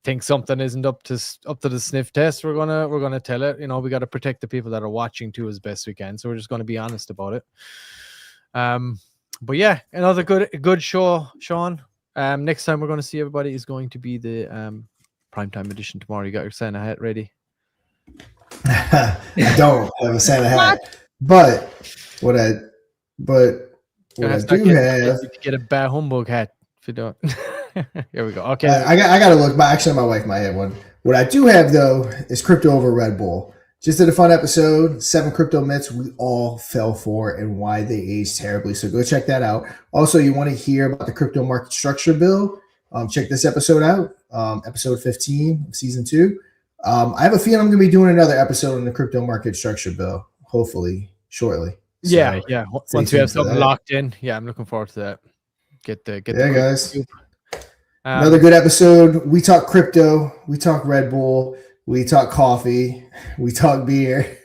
think something isn't up to the sniff test, we're gonna tell it. We got to protect the people that are watching too as best we can. So we're just going to be honest about it. But yeah, another good show, Sean. Next time we're going to see everybody is going to be the primetime edition tomorrow. You got your Santa hat ready? I don't have a Santa hat, but what I do have. Get a bad humbug hat if you don't. Here we go. Okay, I got to look. Actually, my wife might have one. What I do have though is crypto over Red Bull. Just did a fun episode, 7 crypto myths we all fell for and why they aged terribly. So go check that out. Also, you want to hear about the crypto market structure bill? Check this episode out, episode 15 of season 2. I have a feeling I'm going to be doing another episode on the crypto market structure bill, hopefully shortly. So, yeah. Once we have something locked in, I'm looking forward to that. Get the guys. Another good episode. We talk crypto. We talk Red Bull. We talk coffee, we talk beer,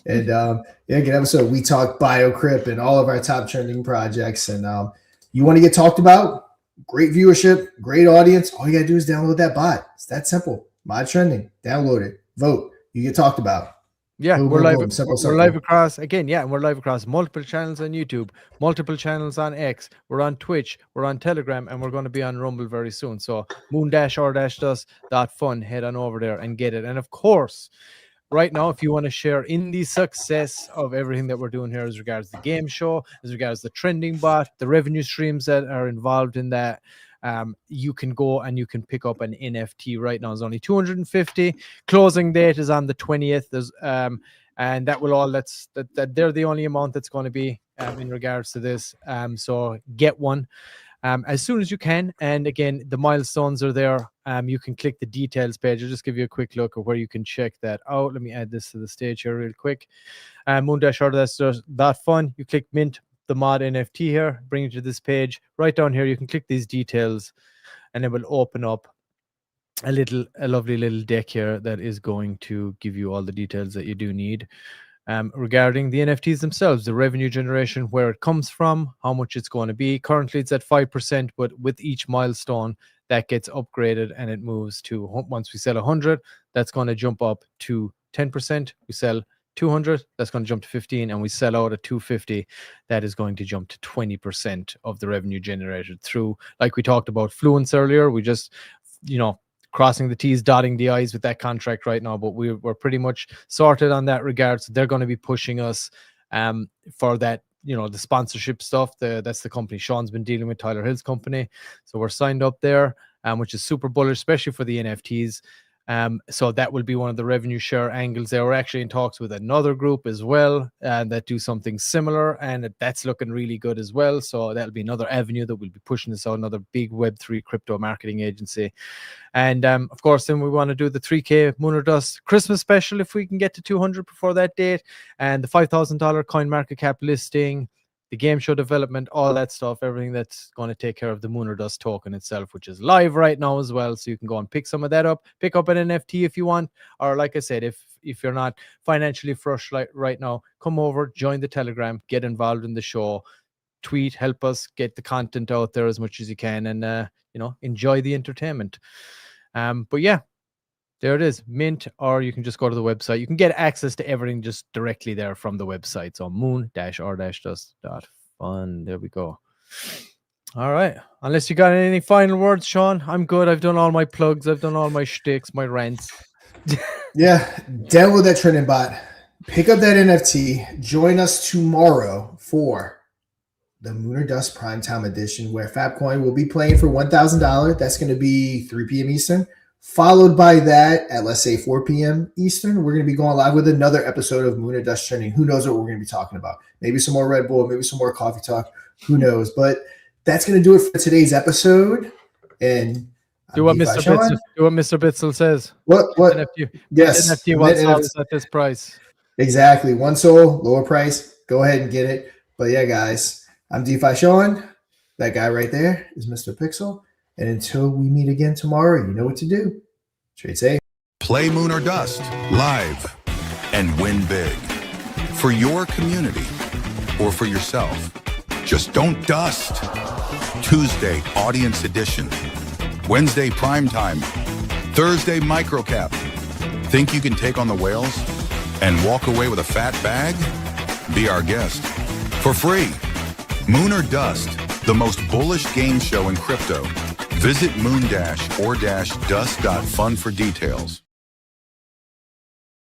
and good episode. We talk Biocrypt and all of our top trending projects. And you want to get talked about? Great viewership, great audience. All you gotta do is download that bot. It's that simple. Mod trending. Download it. Vote. You get talked about. Yeah, boom, we're boom, live. boom. Simple. We're live across again. Yeah, and we're live across multiple channels on YouTube, multiple channels on X. We're on Twitch. We're on Telegram, and we're going to be on Rumble very soon. So moon-or-dust.fun. Head on over there and get it. And of course, right now, if you want to share in the success of everything that we're doing here, as regards the game show, as regards the trending bot, the revenue streams that are involved in that. You can go and you can pick up an NFT right now. It's only 250. Closing date is on the 20th. There's and that will all that they're the only amount that's going to be in regards to this. So get one as soon as you can. And again, the milestones are there. You can click the details page. I'll just give you a quick look at where you can check that out. Let me add this to the stage here real quick. moon-or-dust.fun. You click mint the mod NFT here, bring you to this page. Right down here, you can click these details and it will open up a lovely little deck here that is going to give you all the details that you do need regarding the NFTs themselves, the revenue generation, where it comes from, how much it's going to be. Currently it's at 5%, but with each milestone that gets upgraded and it moves to, once we sell 100, that's going to jump up to 10%. We sell 200, that's going to jump to 15, and we sell out at 250, that is going to jump to 20% of the revenue generated through, like we talked about Fluence earlier. We just, crossing the T's, dotting the I's with that contract right now, but we're pretty much sorted on that regard. So they're going to be pushing us for that, the sponsorship stuff. That's the company Sean's been dealing with, Tyler Hill's company. So we're signed up there, which is super bullish, especially for the NFTs. So that will be one of the revenue share angles. They were actually in talks with another group as well that do something similar, and that's looking really good as well. So that'll be another avenue that we'll be pushing this out, another big Web3 crypto marketing agency. And of course, then we want to do the 3K Moon or Dust Christmas special if we can get to 200 before that date, and the $5,000 coin market cap listing, the game show development, all that stuff, everything that's going to take care of the Moon or Dust token itself, which is live right now as well. So you can go and pick some of that up, pick up an NFT if you want, or like I said, if you're not financially flush right now, come over, join the Telegram, get involved in the show, tweet, help us get the content out there as much as you can, and enjoy the entertainment. But yeah, there it is, mint, or you can just go to the website. You can get access to everything just directly there from the website. So moon-or-dust.fun. There we go. All right. Unless you got any final words, Sean, I'm good. I've done all my plugs. I've done all my shticks, my rants. Yeah. Download that trending bot. Pick up that NFT. Join us tomorrow for the Moon or Dust Primetime Edition, where Fapcoin will be playing for $1,000. That's going to be 3 p.m. Eastern. Followed by that at, let's say, 4 p.m. Eastern, we're going to be going live with another episode of Moon or Dust Trending. Who knows what we're going to be talking about? Maybe some more Red Bull, maybe some more coffee talk. Who knows? But that's going to do it for today's episode. And do what Mr. Bitzel says. What? NFT. Yes. NFT $1 at this price. Exactly. One soul, lower price. Go ahead and get it. But yeah, guys, I'm DeFi Sean. That guy right there is Mr. Pixel. And until we meet again tomorrow, you know what to do. Trade safe. Play Moon or Dust live and win big for your community or for yourself. Just don't dust. Tuesday, audience edition. Wednesday, prime time. Thursday, microcap. Think you can take on the whales and walk away with a fat bag? Be our guest for free. Moon or Dust, the most bullish game show in crypto. Visit moon-or-dust.fun for details.